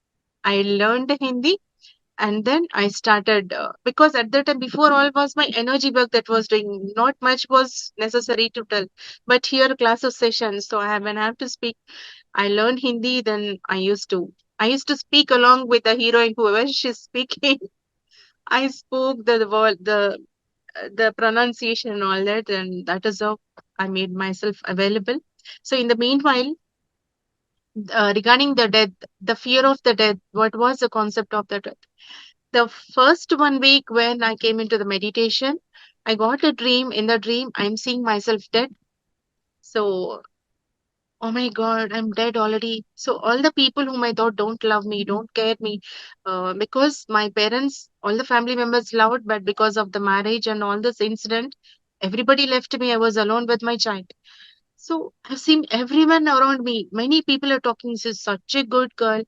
I learned Hindi, and then I started, because at that time, before, all was my energy work that was doing, not much was necessary to tell. But here class of sessions, so when I have to speak, I learned Hindi. Then I used to speak along with the heroine, whoever she's speaking. I spoke the word, the pronunciation and all that, and that is how I made myself available. So in the meanwhile, regarding the death, the fear of the death, what was the concept of the death? The first 1 week when I came into the meditation, I got a dream. In the dream, I'm seeing myself dead. So, oh my God, I'm dead already. So, all the people whom I thought don't love me, don't care me, because my parents, all the family members loved, but because of the marriage and all this incident, everybody left me. I was alone with my child. So, I've seen everyone around me. Many people are talking, she's such a good girl.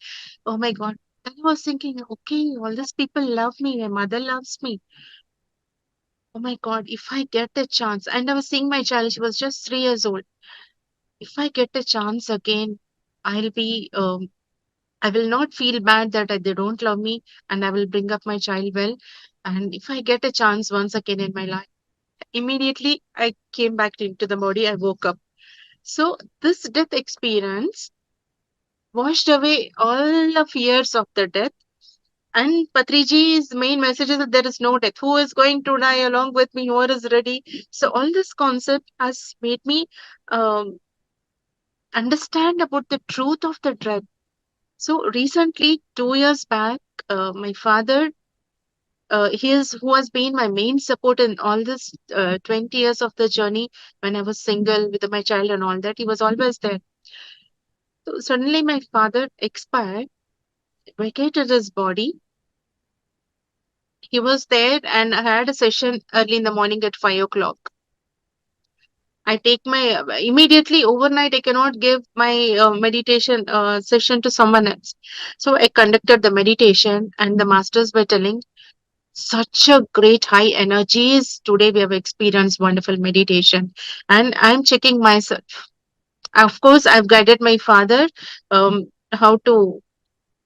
Oh my God. Then I was thinking, okay, all these people love me. My mother loves me. Oh my God, if I get a chance, and I was seeing my child, she was just 3 years old. If I get a chance again, I'll be, I will not feel bad that they don't love me, and I will bring up my child well. And if I get a chance once again in my life, immediately I came back into the body, I woke up. So this death experience washed away all the fears of the death. And Patriji's main message is that there is no death. Who is going to die along with me? Who is ready? So all this concept has made me um, understand about the truth of the death. So recently, 2 years back, my father, he is who has been my main support in all this 20 years of the journey. When I was single with my child and all that, he was always there. So suddenly, my father expired, vacated his body. He was there, and I had a session early in the morning at 5 o'clock. I take my immediately overnight. I cannot give my meditation session to someone else. So I conducted the meditation, and the masters were telling such a great high energies. Today we have experienced wonderful meditation, and I'm checking myself. Of course, I've guided my father how to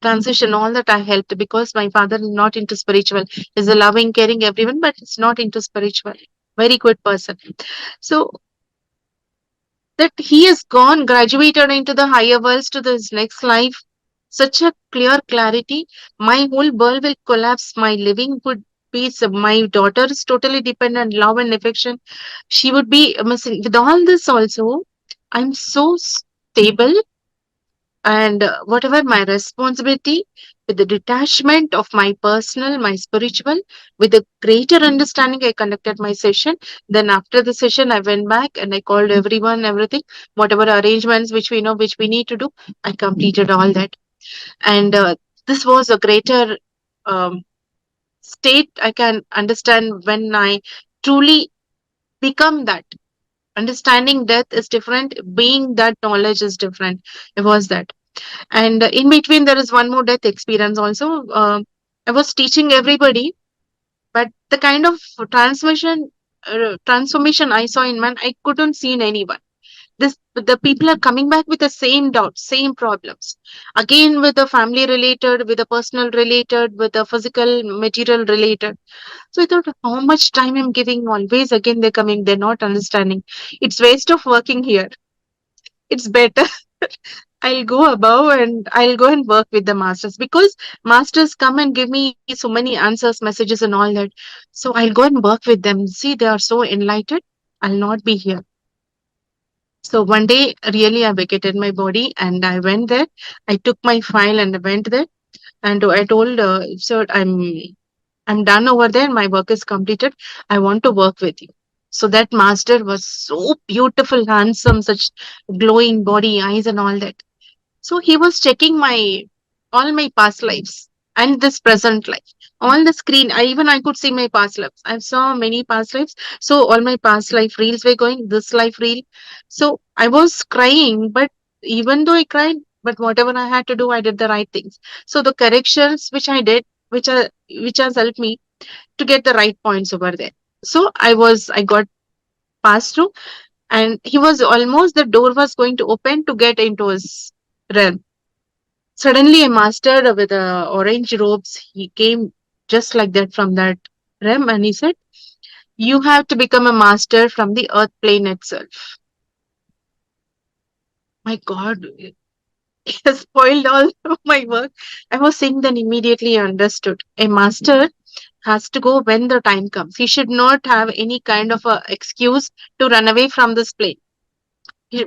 transition. All that I helped, because my father is not into spiritual. He's a loving, caring everyone, but it's not into spiritual. Very good person. So that he has gone, graduated into the higher worlds to this next life. Such a clear clarity. My whole world will collapse. My living would be. My daughter is totally dependent, love and affection. She would be missing. With all this, also, I'm so stable, and whatever my responsibility, with the detachment of my personal, my spiritual, with a greater understanding, I conducted my session. Then after the session, I went back and I called everyone, everything, whatever arrangements which we know, which we need to do, I completed all that. And this was a greater um, state I can understand when I truly become that. Understanding death is different, being that knowledge is different. It was that. And in between, there is one more death experience also. I was teaching everybody, but the kind of transformation I saw in man, I couldn't see in anyone. This the people are coming back with the same doubts, same problems. Again, with the family related, with the personal related, with the physical material related. So I thought, how much time I'm giving? Always again they're coming, they're not understanding. It's waste of working here. It's better I'll go above and I'll go and work with the masters, because masters come and give me so many answers, messages, and all that. So I'll go and work with them. See, they are so enlightened. I'll not be here. So one day, really, I vacated my body and I went there. I took my file and I went there, and I told, sir, I'm done over there. My work is completed. I want to work with you. So that master was so beautiful, handsome, such glowing body, eyes, and all that. So he was checking my all my past lives and this present life. On the screen, I could see my past lives. I saw many past lives. So all my past life reels were going, this life reel. So I was crying, but even though I cried, but whatever I had to do, I did the right things. So the corrections which I did, which has helped me to get the right points over there. So I got passed through, and he was almost, the door was going to open to get into his realm. Suddenly, a master with orange robes, he came just like that from that realm, and he said, "You have to become a master from the earth plane itself." My God, it has spoiled all of my work. I was saying, then immediately I understood. A master has to go when the time comes. He should not have any kind of a excuse to run away from this plane.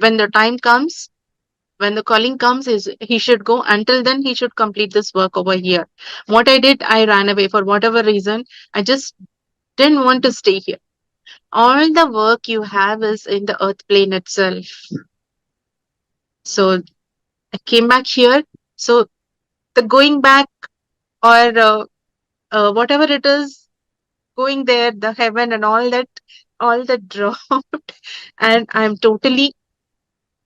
When the time comes, when the calling comes, is he should go. Until then, he should complete this work over here. What I did, I ran away for whatever reason. I just didn't want to stay here. All the work you have is in the earth plane itself. So I came back here. So the going back, or whatever it is, going there, the heaven and all that dropped, and I'm totally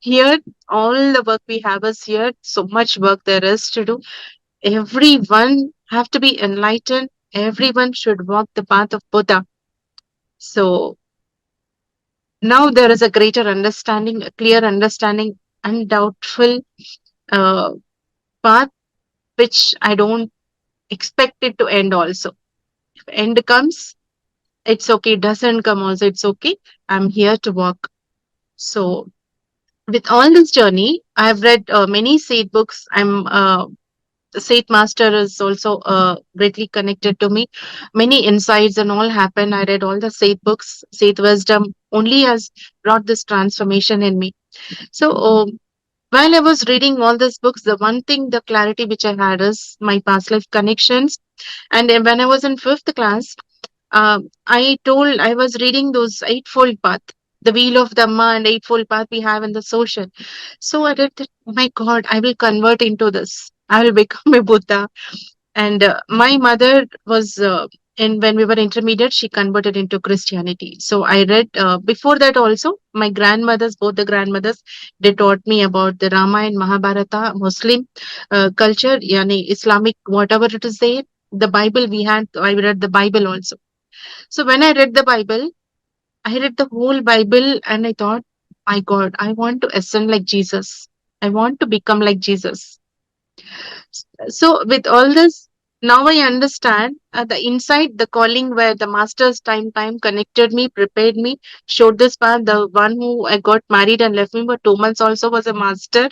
here. All the work we have is here. So much work there is to do. Everyone have to be enlightened. Everyone should walk the path of Buddha. So now there is a greater understanding, a clear understanding, undoubtful uh, path, which I don't expect it to end also. If end comes, it's okay. Doesn't come also, it's okay. I'm here to walk. So with all this journey, I've read many Seth books. The Seth Master is also greatly connected to me. Many insights and all happen. I read all the Seth books. Seth wisdom only has brought this transformation in me. So while I was reading all these books, the one thing, the clarity which I had is my past life connections. And then when I was in fifth class, I was reading those eightfold path, the wheel of Dhamma and eightfold path we have in the social. So I did that, my God, I will convert into this. I will become a Buddha. And my mother was and when we were intermediate, she converted into Christianity. So I read before that also. My grandmothers, both the grandmothers, they taught me about the Ramayana, Mahabharata, Muslim culture, yani Islamic, whatever it is there. The Bible we had, I read the Bible also. So when I read the Bible, I read the whole Bible and I thought, my God, I want to ascend like Jesus. I want to become like Jesus. So, with all this, now I understand the insight, the calling where the master's time connected me, prepared me, showed this path. The one who I got married and left me for 2 months also was a master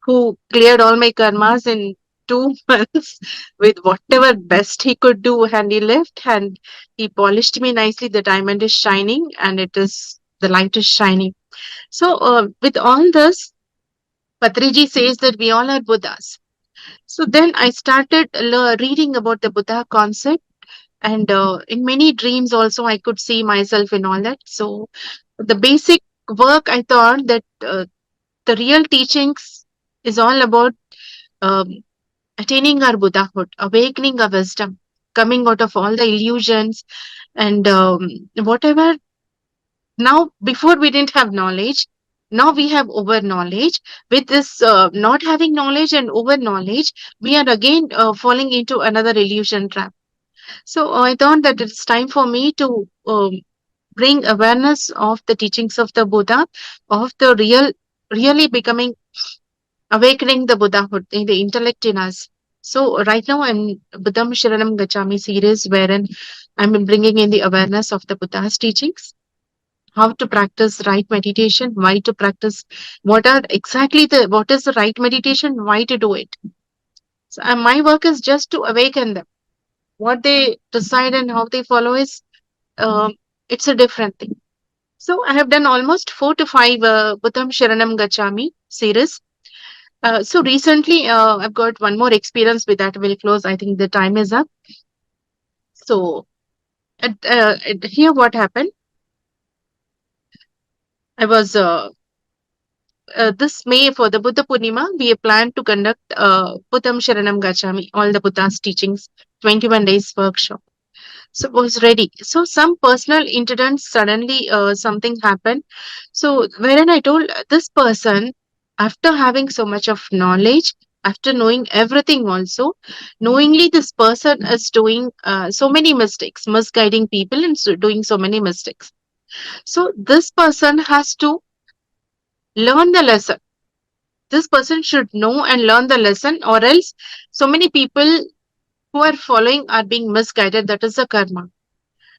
who cleared all my karmas in 2 months with whatever best he could do. And he left and he polished me nicely. The diamond is shining and it is the light is shining. So, with all this, Patriji says that we all are Buddhas. So then I started reading about the Buddha concept, and in many dreams also I could see myself in all that. So the basic work I thought that the real teachings is all about um, attaining our Buddhahood, awakening our wisdom, coming out of all the illusions and whatever. Now, before we didn't have knowledge. Now we have over knowledge. With this not having knowledge and over knowledge, we are again falling into another illusion trap. So I thought that it's time for me to bring awareness of the teachings of the Buddha, of the really becoming, awakening the Buddhahood in the intellect in us. So right now I'm Buddham Sharanam Gachami series, wherein I'm bringing in the awareness of the Buddha's teachings, how to practice right meditation, why to practice, what is the right meditation, why to do it. So my work is just to awaken them. What they decide and how they follow is um, it's a different thing. So I have done almost 4 to 5 Buddham Sharanam Gachami series. So recently I've got one more experience with that. Will close. I think the time is up. So here what happened. I was this May for the Buddha Purnima, we plan to conduct Buddham Sharanam Gachami, all the Buddha's teachings, 21 days workshop. So was ready. So some personal incident, suddenly something happened. So wherein I told this person, after having so much of knowledge, after knowing everything also, knowingly this person is doing so many mistakes, misguiding people and doing so many mistakes. So this person has to learn the lesson. This person should know and learn the lesson, or else so many people who are following are being misguided. That is the karma.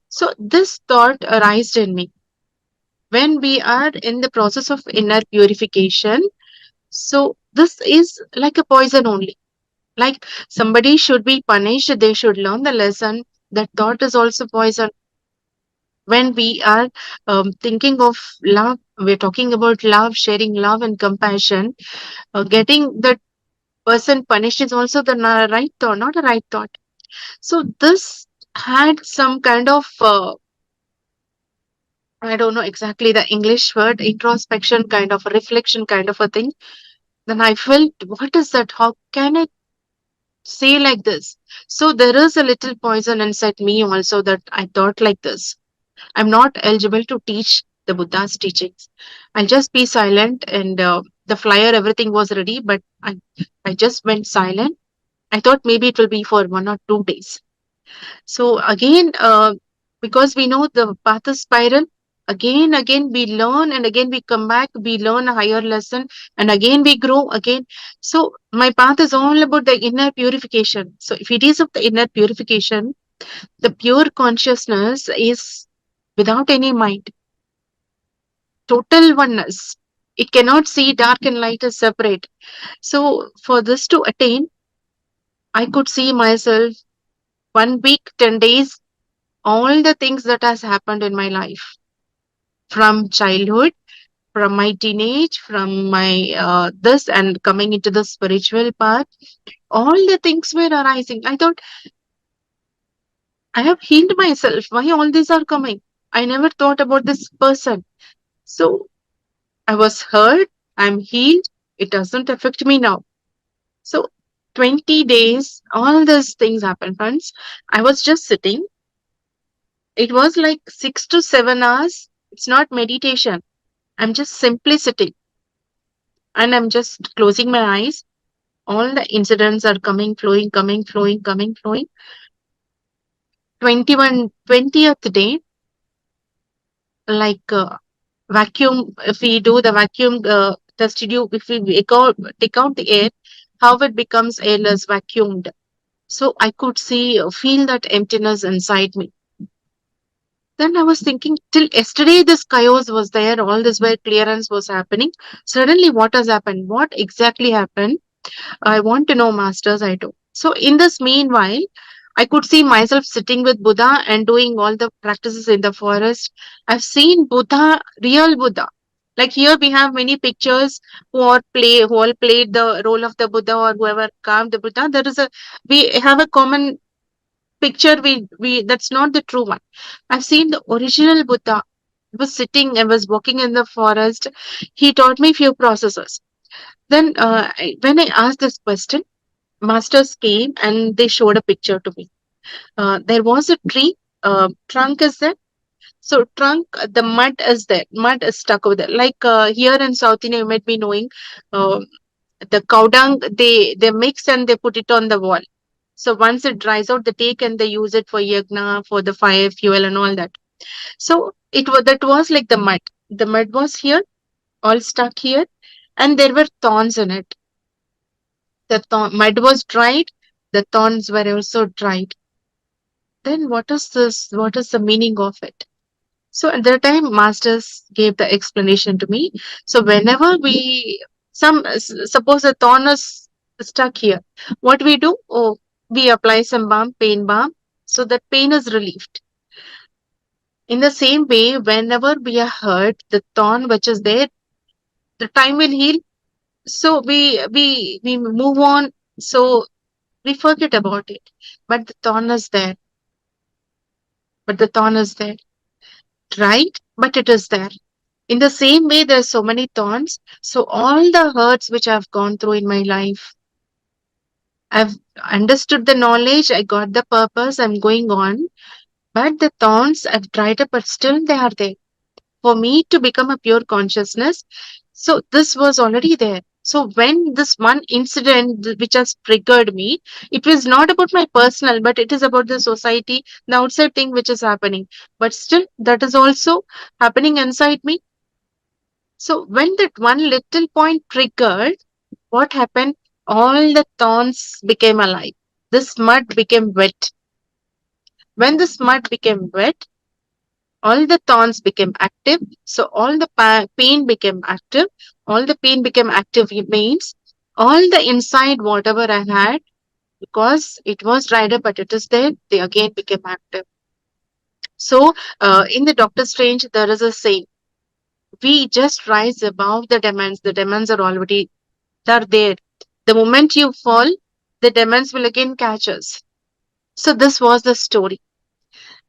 So this thought arose in me when we are in the process of inner purification. So this is like a poison only. Like somebody should be punished, they should learn the lesson. That thought is also poison. When we are thinking of love, we're talking about love, sharing love and compassion. Getting that person punished is also the right thought, not a right thought. So this had some kind of I don't know exactly the English word, introspection kind of a reflection kind of a thing. Then I felt, what is that? How can I say like this? So there is a little poison inside me also that I thought like this. I'm not eligible to teach the Buddha's teachings. I'll just be silent and the flyer, everything was ready, but I just went silent. I thought maybe it will be for 1 or 2 days. So again, because we know the path is spiral, again we learn and again we come back, we learn a higher lesson and again we grow again. So my path is all about the inner purification. So if it is of the inner purification, the pure consciousness is without any mind, total oneness. It cannot see dark and light as separate. So for this to attain, I could see myself 1 week, 10 days, all the things that has happened in my life from childhood, from my teenage, from my this and coming into the spiritual path, all the things were arising. I thought I have healed myself. Why all these are coming? I never thought about this person. So I was hurt. I'm healed. It doesn't affect me now. So 20 days, all these things happened, friends. I was just sitting. It was like 6 to 7 hours. It's not meditation. I'm just simply sitting and I'm just closing my eyes. All the incidents are coming, flowing, coming, flowing, coming, flowing. 20th day, like vacuum, if we do the vacuum test tube, if we take out the air, how it becomes airless, vacuumed. So I could see, feel that emptiness inside me. Then I was thinking, till yesterday, this chaos was there, all this where clearance was happening. Suddenly, what has happened? What exactly happened? I want to know, masters, I do. So, in this meanwhile, I could see myself sitting with Buddha and doing all the practices in the forest. I've seen Buddha, real Buddha. Like here, we have many pictures who all played the role of the Buddha or whoever carved the Buddha. We have a common picture. We That's not the true one. I've seen the original Buddha. I was walking in the forest. He taught me few processes. Then, when I asked this question, masters came and they showed a picture to me. There was a tree, trunk is there. So trunk, the mud is there. Mud is stuck over there. Like here in South India, you might be knowing, uh, the cow dung they mix and they put it on the wall. So once it dries out, they take and they use it for yagna, for the fire fuel and all that. So that was like the mud. The mud was here, all stuck here, and there were thorns in it. Mud was dried, the thorns were also dried. Then what is this? What is the meaning of it? So at that time, masters gave the explanation to me. So whenever suppose a thorn is stuck here, what we do? Oh, we apply some balm, pain balm, so that pain is relieved. In the same way, whenever we are hurt, the thorn which is there, the time will heal. So we move on. So we forget about it. But the thorn is there. But the thorn is there, right? But it is there. In the same way, there's so many thorns. So all the hurts which I've gone through in my life, I've understood the knowledge, I got the purpose, I'm going on. But the thorns I've tried it, but still they are there. For me to become a pure consciousness, so this was already there. So when this one incident which has triggered me, it was not about my personal, but it is about the society, the outside thing which is happening. But still, that is also happening inside me. So when that one little point triggered, what happened? All the thorns became alive. This mud became wet. When this mud became wet, all the thorns became active. So all the pain became active. All the pain became active means all the inside whatever I had, because it was dried up, but it is there, they again became active. So in the Doctor Strange, there is a saying, we just rise above the demons. The demons are already they're there. The moment you fall, the demons will again catch us. So this was the story.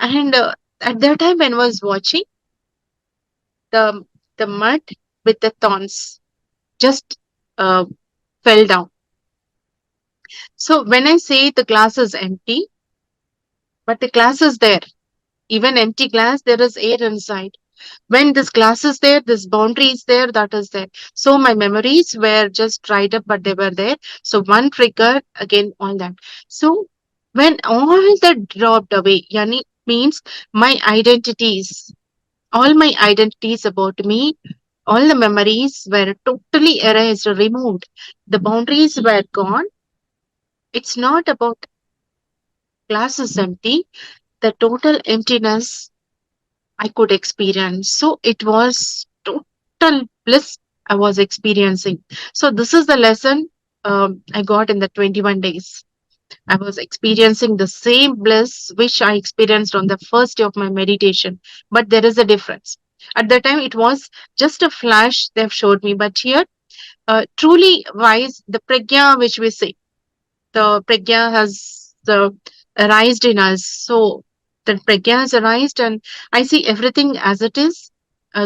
And at that time when I was watching, the the mud with the thorns just uh, fell down. So when I say the glass is empty, but the glass is there, even empty glass, there is air inside. When this glass is there, this boundary is there, that is there. So my memories were just dried up, but they were there. So one trigger, again, all that. So when all that dropped away, yani means my identities, all my identities about me, all the memories were totally erased, removed. The boundaries were gone. It's not about glass is empty. The total emptiness I could experience. So it was total bliss I was experiencing. So this is the lesson I got in the 21 days. I was experiencing the same bliss which I experienced on the first day of my meditation. But there is a difference. At that time, it was just a flash they've showed me. But here, truly wise, the pragya which we say, the pragya has arised in us. So the pragya has arised, and I see everything as it is,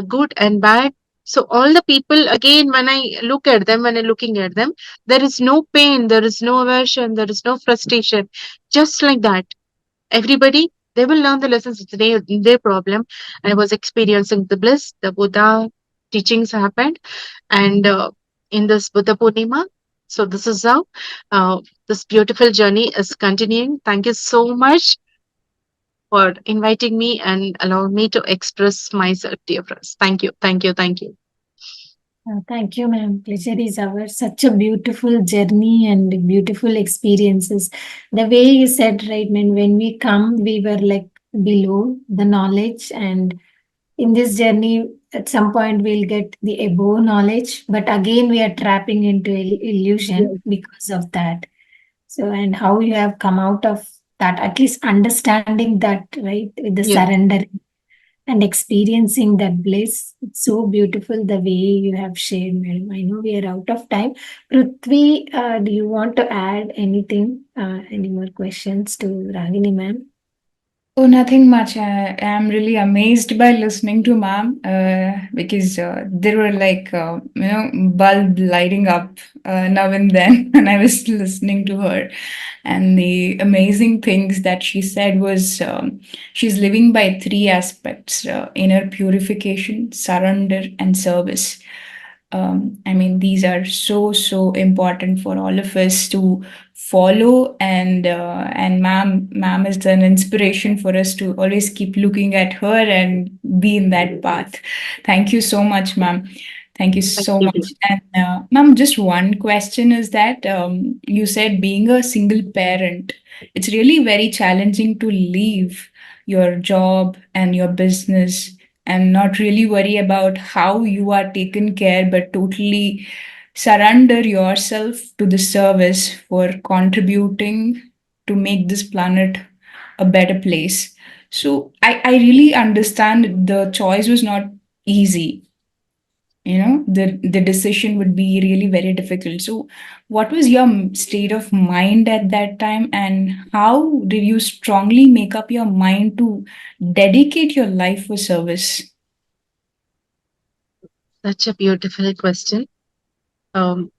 good and bad. So all the people, again, when I look at them, when I'm looking at them, there is no pain, there is no aversion, there is no frustration. Just like that, everybody. They will learn the lessons. It's their problem. And I was experiencing the bliss. The Buddha teachings happened, and in this Buddha Purnima. So this is how this beautiful journey is continuing. Thank you so much for inviting me and allowing me to express myself, dear friends. Thank you, thank you, thank you. Thank you, ma'am. Pleasure is ours. Such a beautiful journey and beautiful experiences. The way you said, right, man, when we come, we were like below the knowledge, and in this journey, at some point, we'll get the above knowledge, but again, we are trapping into illusion Yes, because of that. So, and how you have come out of that, at least understanding that, right, with the yes. surrender and experiencing that bliss. It's so beautiful the way you have shared, madam. I know we are out of time. Prithvi, do you want to add anything? Any more questions to Ragini, ma'am? Oh, nothing much. I am really amazed by listening to ma'am because there were like, bulb lighting up now and then when I was listening to her. And the amazing things that she said was she's living by three aspects: inner purification, surrender, and service. I mean, these are so important for all of us to follow, and ma'am is an inspiration for us to always keep looking at her and be in that path. Thank you so much, ma'am. Thank you Thank so you, dear. much. And ma'am, just one question is that you said being a single parent, it's really very challenging to leave your job and your business and not really worry about how you are taken care, but totally surrender yourself to the service for contributing to make this planet a better place. So I really understand the choice was not easy. The decision would be really very difficult. So what was your state of mind at that time, and how did you strongly make up your mind to dedicate your life for service? Such a beautiful question.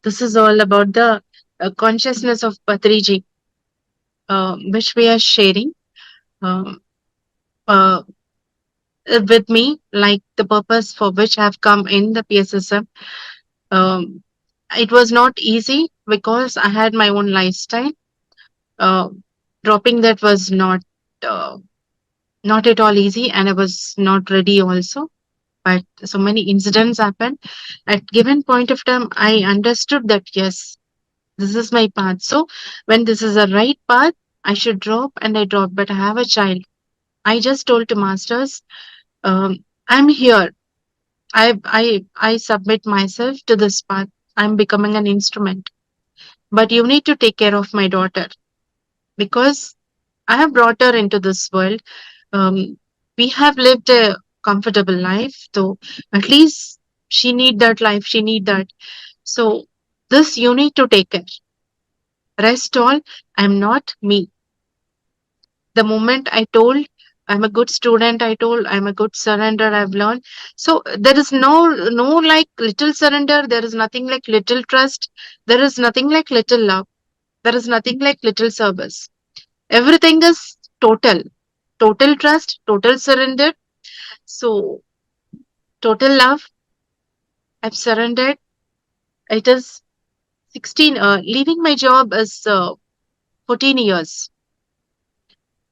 This is all about the consciousness of Patriji, which we are sharing um, uh, with me, like the purpose for which I have come in the PSSM. Um, it was not easy because I had my own lifestyle. Uh, Dropping that was uh, not at all easy, and I was not ready also. But so many incidents happened. At given point of time, I understood that yes, this is my path. So when this is a right path, I should drop, and I dropped. But I have a child. I just told to masters, I'm here. I submit myself to this path. I'm becoming an instrument. But you need to take care of my daughter because I have brought her into this world. We have lived a comfortable life, so at least she need that life. She need that. So this you need to take care. Rest all, I'm not me. The moment I told I'm a good student, I told I'm a good surrender, I've learned. So there is no like little surrender, there is nothing like little trust, there is nothing like little love, there is nothing like little service. Everything is total. Total trust, total surrender. So total love, I've surrendered. It is 16 leaving my job is 14 years.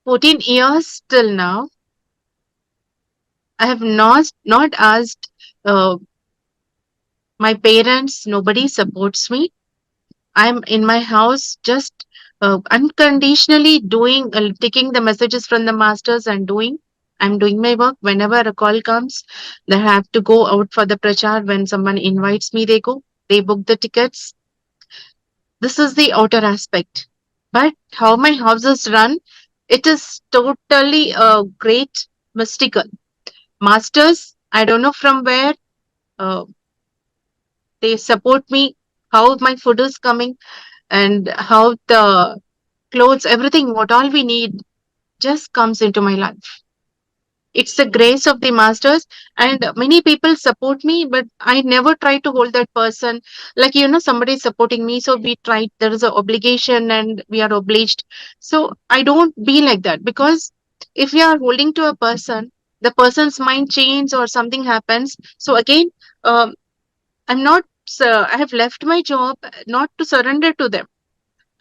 14 years till now I have not asked my parents, nobody supports me. I'm in my house just unconditionally doing, taking the messages from the masters and doing. I'm doing my work. Whenever a call comes, they have to go out for the prachar. When someone invites me, they go. They book the tickets. This is the outer aspect. But how my house is run, it is totally great mystical. Masters, I don't know from where uh, they support me, how my food is coming, and how the clothes, everything, what all we need just comes into my life. It's the grace of the masters, and many people support me, but I never try to hold that person like, somebody is supporting me. So we try, there is an obligation and we are obliged. So I don't be like that because If we are holding to a person, the person's mind changes or something happens. So again, um, I'm not, I have left my job not to surrender to them.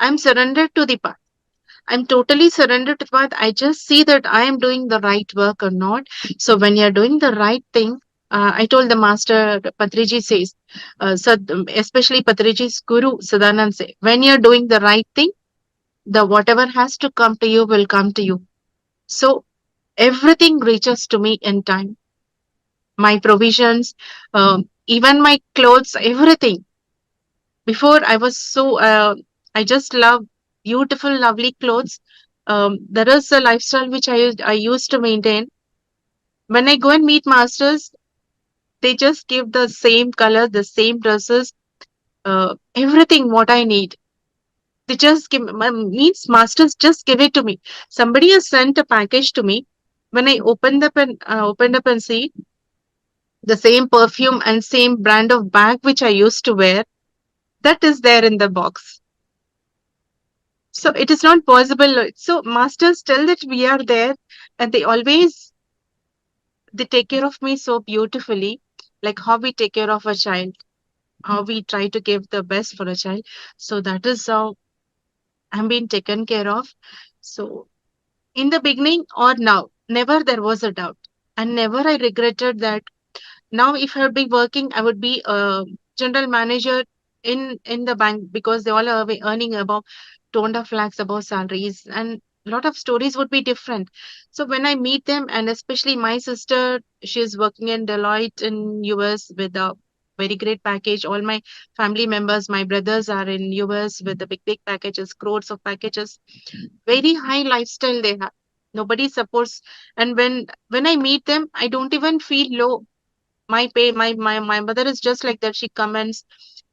I'm surrendered to the path. I'm totally surrendered to the path. I just see that I am doing the right work or not. So when you're doing the right thing, I told the master, Patriji says, especially Patriji's guru, Sadanand say, when you're doing the right thing, the whatever has to come to you will come to you. So everything reaches to me in time. My provisions, even my clothes, everything. Before I was so, I just love beautiful, lovely clothes. There is a lifestyle which I used to maintain. When I go and meet masters, they just give the same color, the same dresses, everything what I need. They just give means masters just give it to me. Somebody has sent a package to me. When I opened up and see the same perfume and same brand of bag which I used to wear, that is there in the box. So it is not possible. So masters tell that we are there, and they take care of me so beautifully, like how we take care of a child, how we try to give the best for a child. So that is how I'm being taken care of. So in the beginning or now, never there was a doubt, and never I regretted that. Now, if I would be working, I would be a general manager in the bank, because they all are earning about 2.5 lakhs above salaries, and a lot of stories would be different. So when I meet them, and especially my sister, she is working in Deloitte in US with a very great package. All my family members, my brothers are in US with the big packages, crores of packages, very high lifestyle they have. Nobody supports, and when I meet them, I don't even feel low. My mother is just like that. She comments,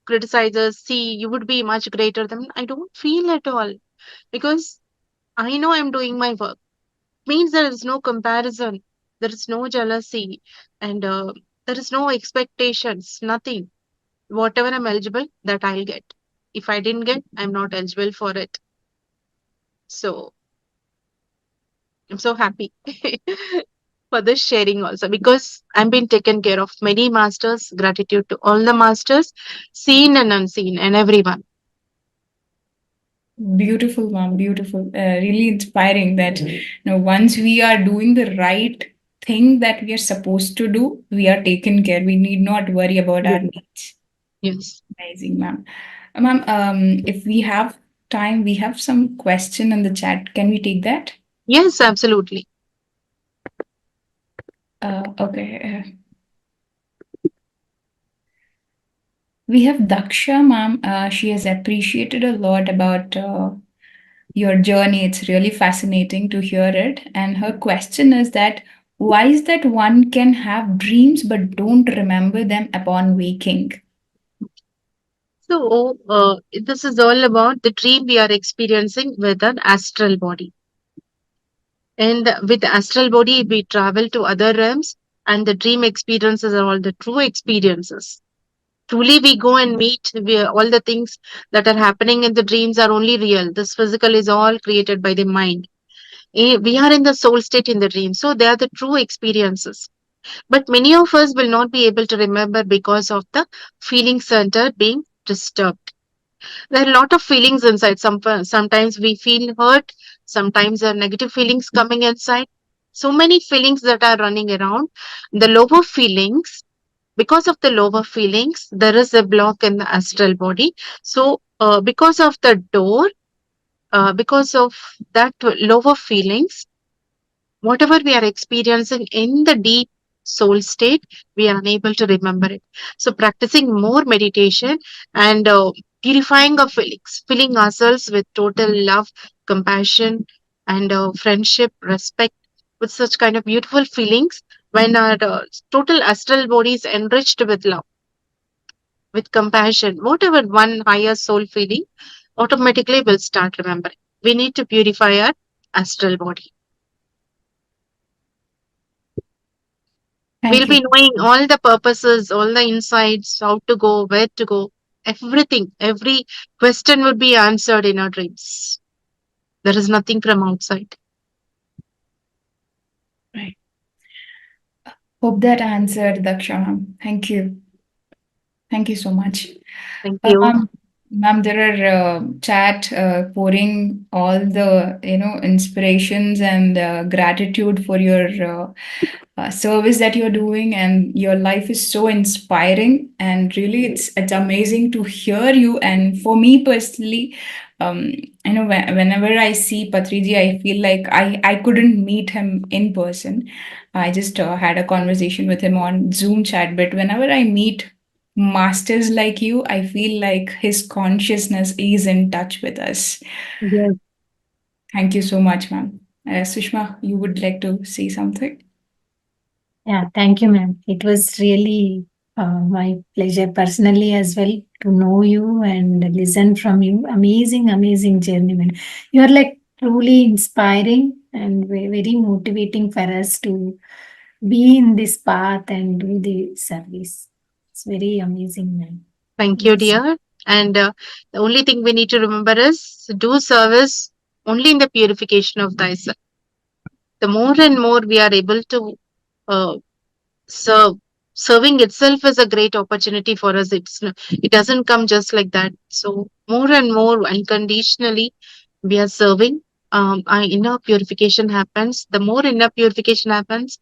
criticizes, see, you would be much greater than. I don't feel at all, because I know I'm doing my work. Means there is no comparison, there is no jealousy, and there is no expectations, nothing. Whatever I'm eligible, that I'll get. If I didn't get, I'm not eligible for it. So I'm so happy for this sharing also, because I'm being taken care of. Many masters, gratitude to all the masters, seen and unseen, and everyone. Beautiful, ma'am. Beautiful. Really inspiring that once we are doing the right thing that we are supposed to do, we are taken care. We need not worry about our Yes. needs. Yes. Amazing, ma'am. Ma'am, if we have time, we have some question in the chat. Can we take that? Yes, absolutely. Okay. We have Daksha, ma'am. She has appreciated a lot about your journey. It's really fascinating to hear it. And her question is that why is that one can have dreams but don't remember them upon waking? So, this is all about the dream we are experiencing with an astral body. And with the astral body, we travel to other realms, and the dream experiences are all the true experiences. Truly, we go and meet, all the things that are happening in the dreams are only real. This physical is all created by the mind. We are in the soul state in the dream, so they are the true experiences. But many of us will not be able to remember because of the feeling center being disturbed. There are a lot of feelings inside. Sometimes we feel hurt, sometimes there are negative feelings coming inside. So many feelings that are running around. The lower feelings, because of the lower feelings, there is a block in the astral body. So, because of the door, because of that lower feelings, whatever we are experiencing in the deep soul state, we are unable to remember it. So practicing more meditation and purifying our feelings, filling ourselves with total love, compassion, and friendship, respect, with such kind of beautiful feelings. When our total astral body is enriched with love, with compassion, whatever one higher soul feeling, automatically will start remembering. We need to purify our astral body. We'll Thank you. be knowing all the purposes, all the insights, how to go, where to go, everything. Every question would be answered in our dreams. There is nothing from outside. Hope that answered, Daksha ma'am. Thank you. Thank you so much. Thank you. Ma'am, there are chat pouring all the inspirations and gratitude for your service that you're doing, and your life is so inspiring. And really, it's amazing to hear you. And for me personally, um, whenever I see Patriji, I feel like I couldn't meet him in person. I just had a conversation with him on Zoom chat, but whenever I meet masters like you, I feel like his consciousness is in touch with us. Yes. Thank you so much, ma'am. Sushma, you would like to say something? Yeah, thank you, ma'am. It was really my pleasure personally as well to know you and listen from you. Amazing, amazing journey, man. You are like truly inspiring and very motivating for us to be in this path and do the service. It's very amazing, man. Thank you, Yes. dear. And the only thing we need to remember is do service only in the purification of thyself. The more and more we are able to uh, serve, serving itself is a great opportunity for us. It doesn't come just like that. So more and more unconditionally we are serving. Our inner purification happens. The more inner purification happens,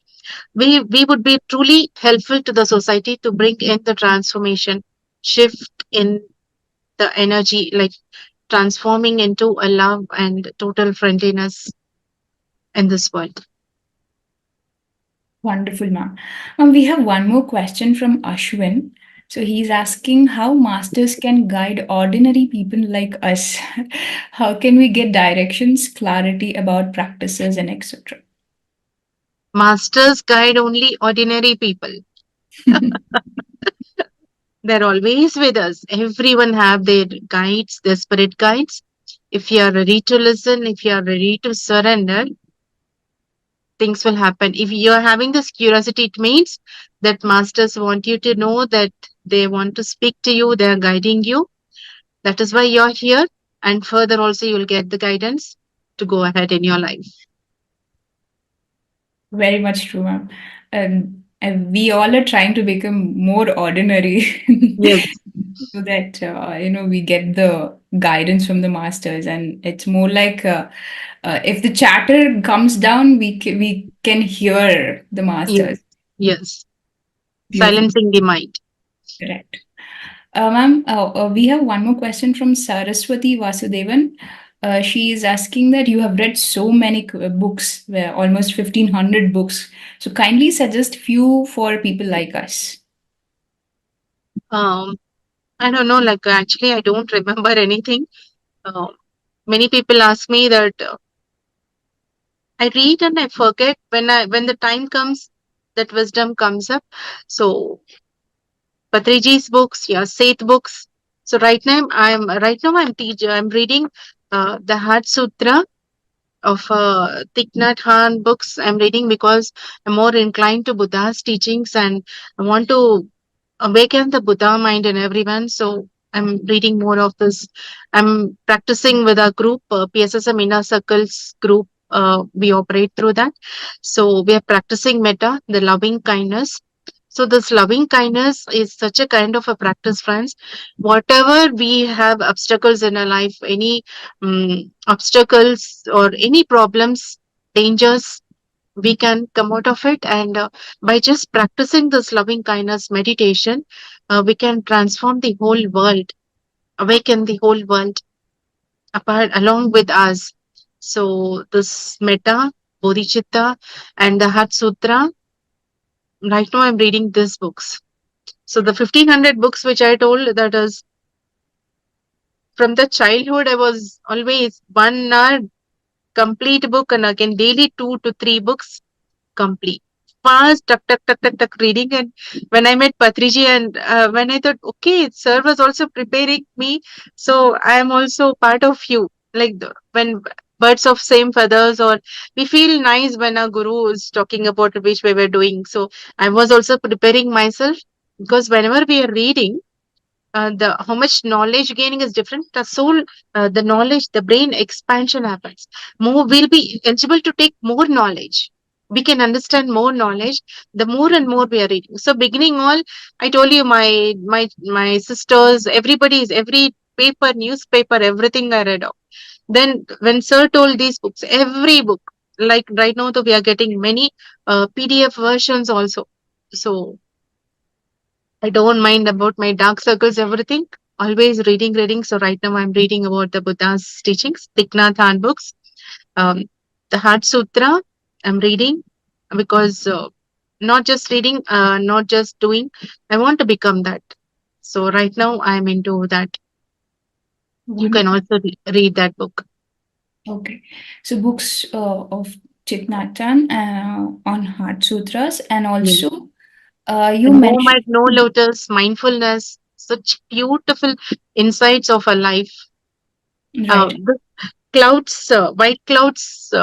we would be truly helpful to the society to bring in the transformation, shift in the energy, like transforming into a love and total friendliness in this world. Wonderful, ma'am. We have one more question from Ashwin. So he's asking how masters can guide ordinary people like us. How can we get directions, clarity about practices, and etc.? Masters guide only ordinary people. They're always with us. Everyone have their guides, their spirit guides. If you are ready to listen, if you are ready to surrender, things will happen. If you are having this curiosity, it means that masters want you to know that they want to speak to you, they are guiding you. That is why you're here. And further also, you'll get the guidance to go ahead in your life. Very much true, ma'am. And we all are trying to become more ordinary Yes, so that we get the guidance from the masters, and it's more like if the chatter comes down, we can hear the yes, masters. yes. Beautiful, Silencing the mind. correct. Ma'am, we have one more question from Saraswati Vasudevan. She is asking that you have read so many books, almost 1,500 books. So kindly suggest few for people like us. Um, I don't know, like actually, I don't remember anything. Uh, Many people ask me that I read and I forget when the time comes that wisdom comes up. So Patriji's books, yeah, Seth books. So I'm reading the Heart Sutra of Thich Nhat Hanh books. I'm reading because I'm more inclined to Buddha's teachings and I want to awaken the Buddha mind in everyone. So I'm reading more of this. I'm practicing with a group, PSSM Inner Circles group. We operate through that. So we are practicing metta, the loving kindness. So this loving kindness is such a kind of a practice, friends. Whatever we have obstacles in our life, any obstacles or any problems, dangers, we can come out of it. And by just practicing this loving kindness meditation, we can transform the whole world, awaken the whole world apart along with us. So this metta, bodhicitta, and the Heart Sutra. Right now, I'm reading these books. So the 1,500 books which I told, that is from the childhood. I was always 1 hour complete book, and again daily 2 to 3 books complete. Fast, tuck, tuck, tuck, tuck, tuck, reading. And when I met Patriji, and when I thought, okay, sir was also preparing me, so I am also part of you. Like when birds of same feathers, or we feel nice when our guru is talking about which we were doing. So I was also preparing myself, because whenever we are reading, the how much knowledge gaining is different. The soul, the knowledge, the brain expansion happens. More, we'll be eligible to take more knowledge. we can understand more knowledge the more and more we are reading. So beginning all, I told you, my sisters, everybody's, every paper, newspaper, everything I read of. Then when sir told these books, every book, like right now, though we are getting many PDF versions also. So I don't mind about my dark circles, everything. Always reading. So right now I'm reading about the Buddha's teachings, Thich Nhat Hanh books, um, the Heart Sutra. I'm reading because not just reading, not just doing. I want to become that. So right now I'm into that. You can Wonderful. also read that book. Okay. So books of Thich Nhat Hanh on Heart Sutras, and Yeah. also you And mentioned, No Lotus, mindfulness, such beautiful insights of a life. right. The clouds, white clouds,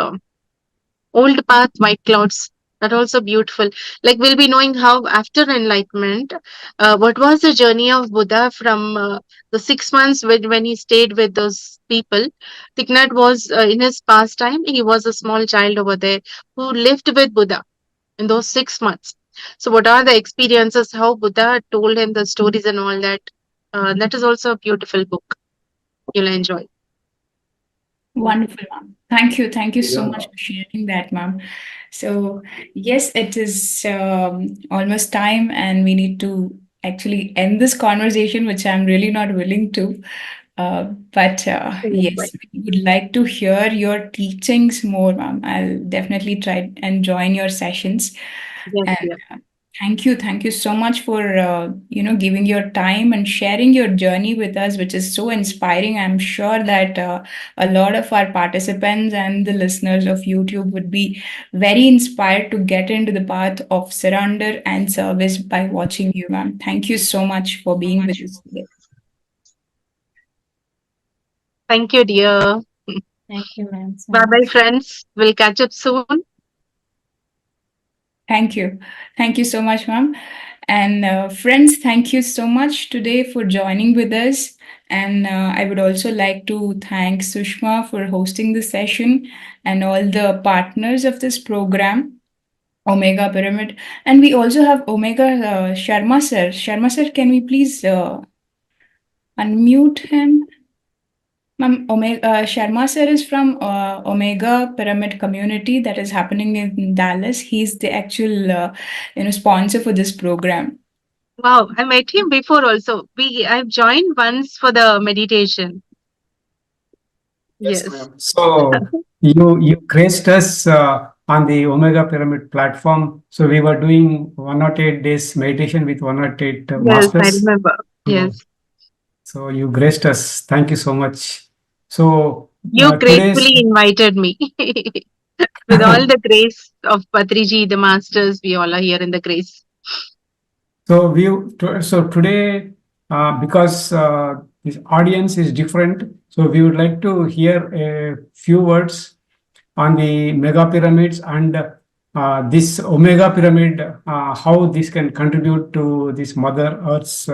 old path, white clouds. That also beautiful. Like we'll be knowing how after enlightenment, what was the journey of Buddha from the 6 months when he stayed with those people. Thich Nhat was in his pastime. He was a small child over there who lived with Buddha in those 6 months. So, what are the experiences? How Buddha told him the stories and all that. That is also a beautiful book. You'll enjoy. Wonderful, ma'am. Thank you. Thank you so much for sharing that, ma'am. So, yes, it is almost time, and we need to actually end this conversation, which I'm really not willing to. But yes, we would like to hear your teachings more, ma'am. I'll definitely try and join your sessions. Yes, And yeah. thank you so much for giving your time and sharing your journey with us, which is so inspiring. I'm sure that a lot of our participants and the listeners of YouTube would be very inspired to get into the path of surrender and service by watching you, ma'am. Thank you so much for being with us today. Thank you, dear. Thank you, ma'am, so Bye bye, much. friends. We'll catch up soon. Thank you. Thank you so much, ma'am. And friends, thank you so much today for joining with us. And I would also like to thank Sushma for hosting the session and all the partners of this program, Omega Pyramid. And we also have Omega Sharma sir. Sharma sir, can we please unmute him? Ma'am, Sharma sir is from Omega Pyramid community that is happening in Dallas. He's the actual sponsor for this program. Wow, I met him before also. I've joined once for the meditation. Yes, Yes. ma'am. So you graced us on the Omega Pyramid platform. So we were doing 108 days meditation with 108 Yes, I masters. remember. So, Yes. so you graced us. Thank you so much. So You today's gracefully invited me. With all the grace of Patriji, the masters, we all are here in the grace. so today because this audience is different, so we would like to hear a few words on the mega pyramids and this omega pyramid, how this can contribute to this Mother Earth's.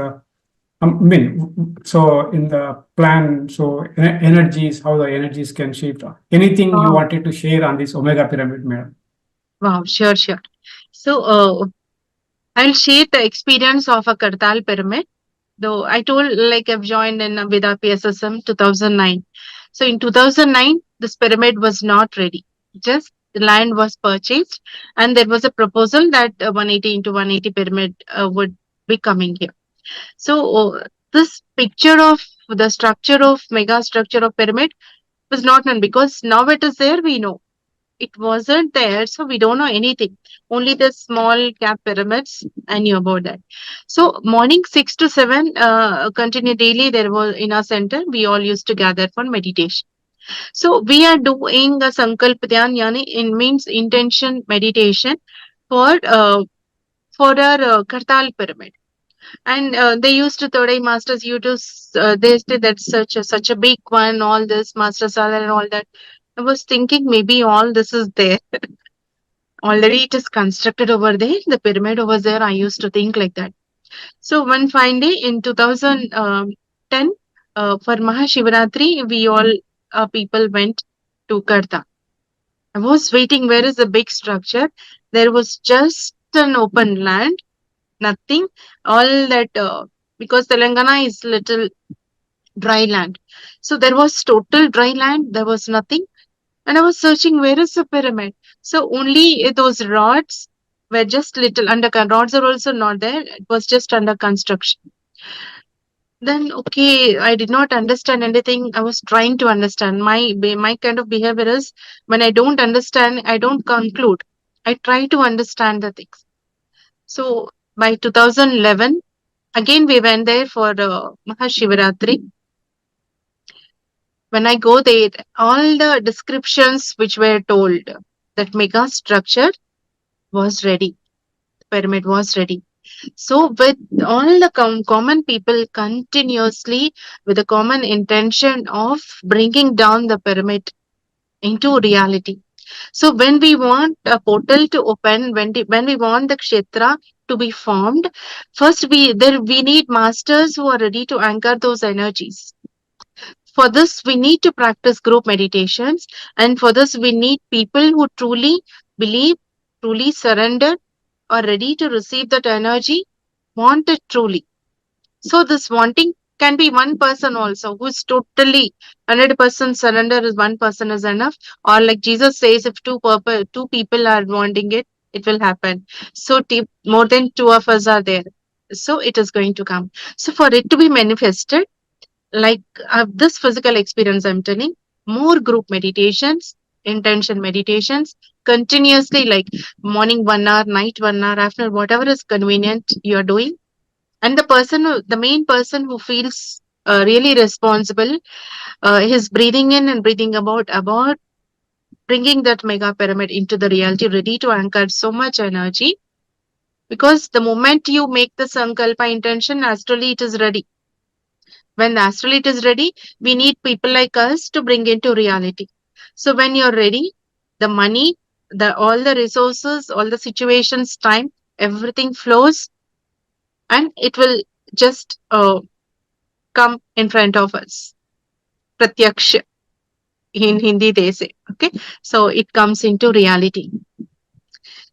I mean, so in the plan, so energies, how the energies can shift. Anything you Wow. wanted to share on this omega pyramid, madam? Wow, sure, sure. So, I'll share the experience of a Kartal pyramid. Though I told, like, I've joined in with our PSSM 2009. So in 2009, this pyramid was not ready. Just the land was purchased, and there was a proposal that 180 into 180 pyramid would be coming here. So this picture of the structure of mega structure of pyramid was not known, because now it is there. We know it wasn't there, so we don't know anything. Only the small cap pyramids I knew about that. So morning 6 to 7, continue daily. There was in our center. We all used to gather for meditation. So we are doing a sankalp dhyan, yani in means intention meditation for our Kartal pyramid. And they used to Todai masters. You to they say that's such a big one. All this master sala and all that. I was thinking maybe all this is there already. It is constructed over there. The pyramid over there. I used to think like that. So one fine day in 2010, for Mahashivaratri, we all people went to Karta. I was waiting, where is the big structure? There was just an open land, nothing. All that, because Telangana is little dry land. So there was total dry land, there was nothing. And I was searching, where is the pyramid? So only those rods were just little under, rods are also not there. It was just under construction. Then, okay, I did not understand anything. I was trying to understand. My kind of behavior is, when I don't understand, I don't conclude. I try to understand the things. So by 2011, again we went there for Mahashivaratri. When I go there, all the descriptions which were told, that mega structure was ready. The pyramid was ready. So with all the common people continuously with the common intention of bringing down the pyramid into reality. So when we want a portal to open, when we want the kshetra to be formed, first we need masters who are ready to anchor those energies. For this, we need to practice group meditations, and for this, we need people who truly believe, truly surrender, are ready to receive that energy, want it truly. So this wanting can be one person also who is totally 100% surrender, is one person is enough. Or like Jesus says, if two people are wanting it, it will happen. So more than two of us are there. So it is going to come. So for it to be manifested, like this physical experience I'm telling, more group meditations, intention meditations, continuously, like morning 1 hour, night 1 hour, after whatever is convenient you are doing. And the main person who feels really responsible, is breathing in and breathing about bringing that mega pyramid into the reality, ready to anchor so much energy. Because the moment you make the sankalpa intention, astrally it is ready. When astrally it is ready, we need people like us to bring into reality. So when you're ready, the money, all the resources, all the situations, time, everything flows, and it will just come in front of us. Pratyaksha in Hindi they say. Okay, so it comes into reality.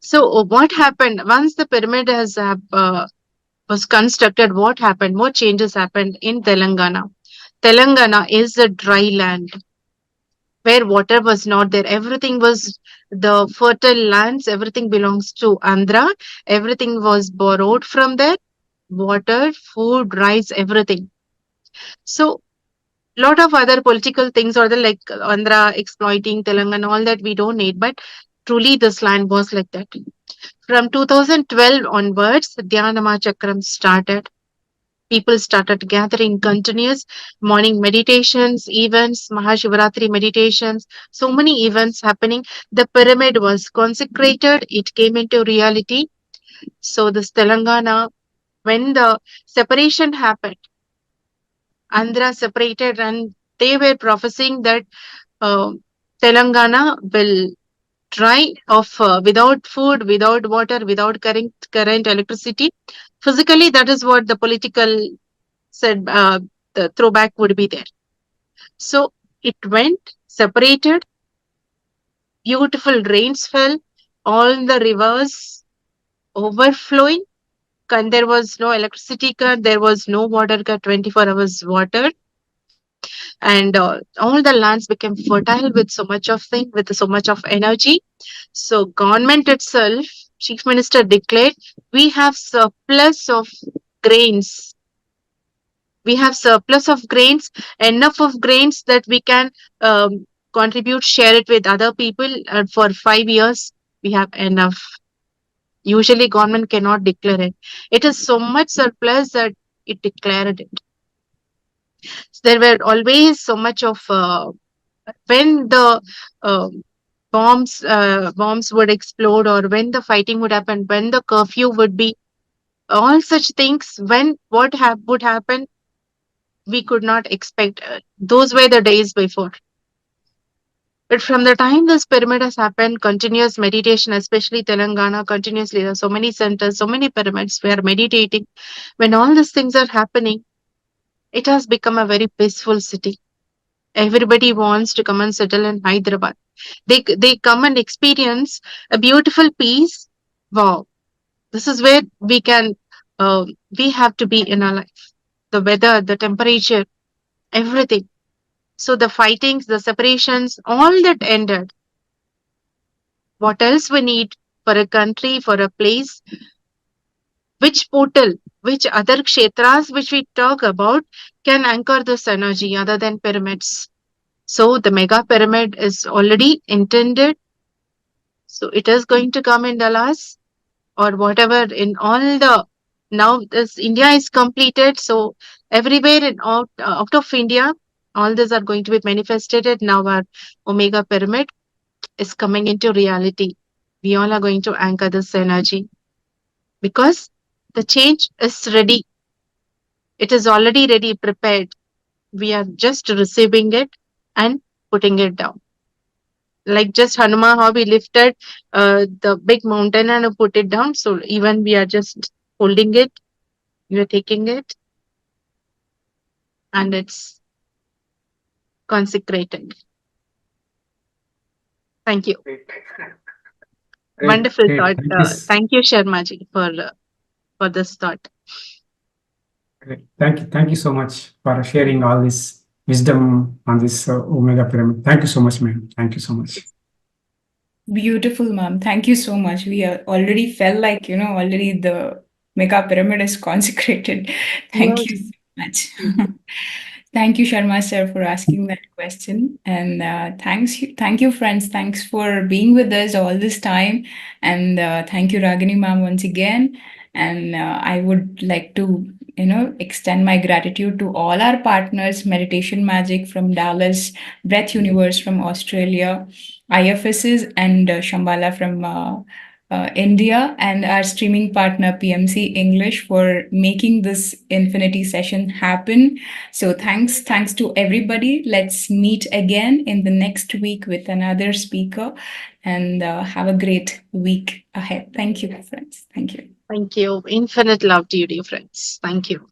So what happened once the pyramid has was constructed? What happened? What changes happened in Telangana? Telangana is a dry land where water was not there. Everything was the fertile lands. Everything belongs to Andhra. Everything was borrowed from there. Water, food, rice, everything. So lot of other political things or the like Andhra exploiting Telangana, all that we don't need, but truly this land was like that. From 2012 onwards, the Dhyanama Chakram started. People started gathering continuous morning meditations, events, Mahashivaratri meditations, so many events happening. The pyramid was consecrated, it came into reality. So this Telangana, when the separation happened, Andhra separated, and they were prophesying that uh, Telangana will dry of without food, without water, without current electricity. Physically, that is what the political said. The throwback would be there. So it went separated. Beautiful rains fell. All the rivers overflowing. And there was no electricity cut. There was no water cut. 24 hours water. And all the lands became fertile with so much of thing, with so much of energy. So government itself, chief minister declared, we have surplus of grains. We have surplus of grains, enough of grains that we can contribute, share it with other people, and for 5 years we have enough. Usually government cannot declare it. It is so much surplus that it declared it. There were always so much of when the uh, bombs would explode, or when the fighting would happen, when the curfew would be, all such things, when would happen, we could not expect. Those were the days before. But from the time this pyramid has happened, continuous meditation, especially Telangana, continuously, there are so many centers, so many pyramids, we are meditating. When all these things are happening, it has become a very peaceful city. Everybody wants to come and settle in Hyderabad. They come and experience a beautiful peace. Wow, this is where we have to be in our life. The weather, the temperature, everything. So the fightings, the separations, all that ended. What else we need for a country, for a place? Which portal, which other kshetras which we talk about can anchor this energy other than pyramids? So the mega pyramid is already intended. So it is going to come in Dallas or whatever in all the, now this India is completed. So everywhere in out of India, all these are going to be manifested. Now our Omega pyramid is coming into reality. We all are going to anchor this energy because the change is ready. It is already ready, prepared. We are just receiving it and putting it down. Like just Hanuma, how we lifted the big mountain and put it down. So even we are just holding it, we are taking it, and it's consecrated. Thank you. Great. Wonderful Great. thought. Thank you. Thank you, Sharmaji, for this thought. Great. Thank you so much for sharing all this wisdom on this Omega pyramid. Thank you so much, ma'am. Thank you so much. Beautiful, ma'am. Thank you so much. We already felt like, already the mega pyramid is consecrated. Thank you Yes. so much. Thank you, Sharma sir, for asking that question. And thank you, friends. Thanks for being with us all this time. And thank you, Ragini ma'am, once again. And I would like to, extend my gratitude to all our partners, Meditation Magic from Dallas, Breath Universe from Australia, IFSs and Shambhala from India, and our streaming partner PMC English for making this infinity session happen. So thanks to everybody. Let's meet again in the next week with another speaker, and have a great week ahead. Thank you, friends. Thank you. Thank you. Infinite love to you, dear friends. Thank you.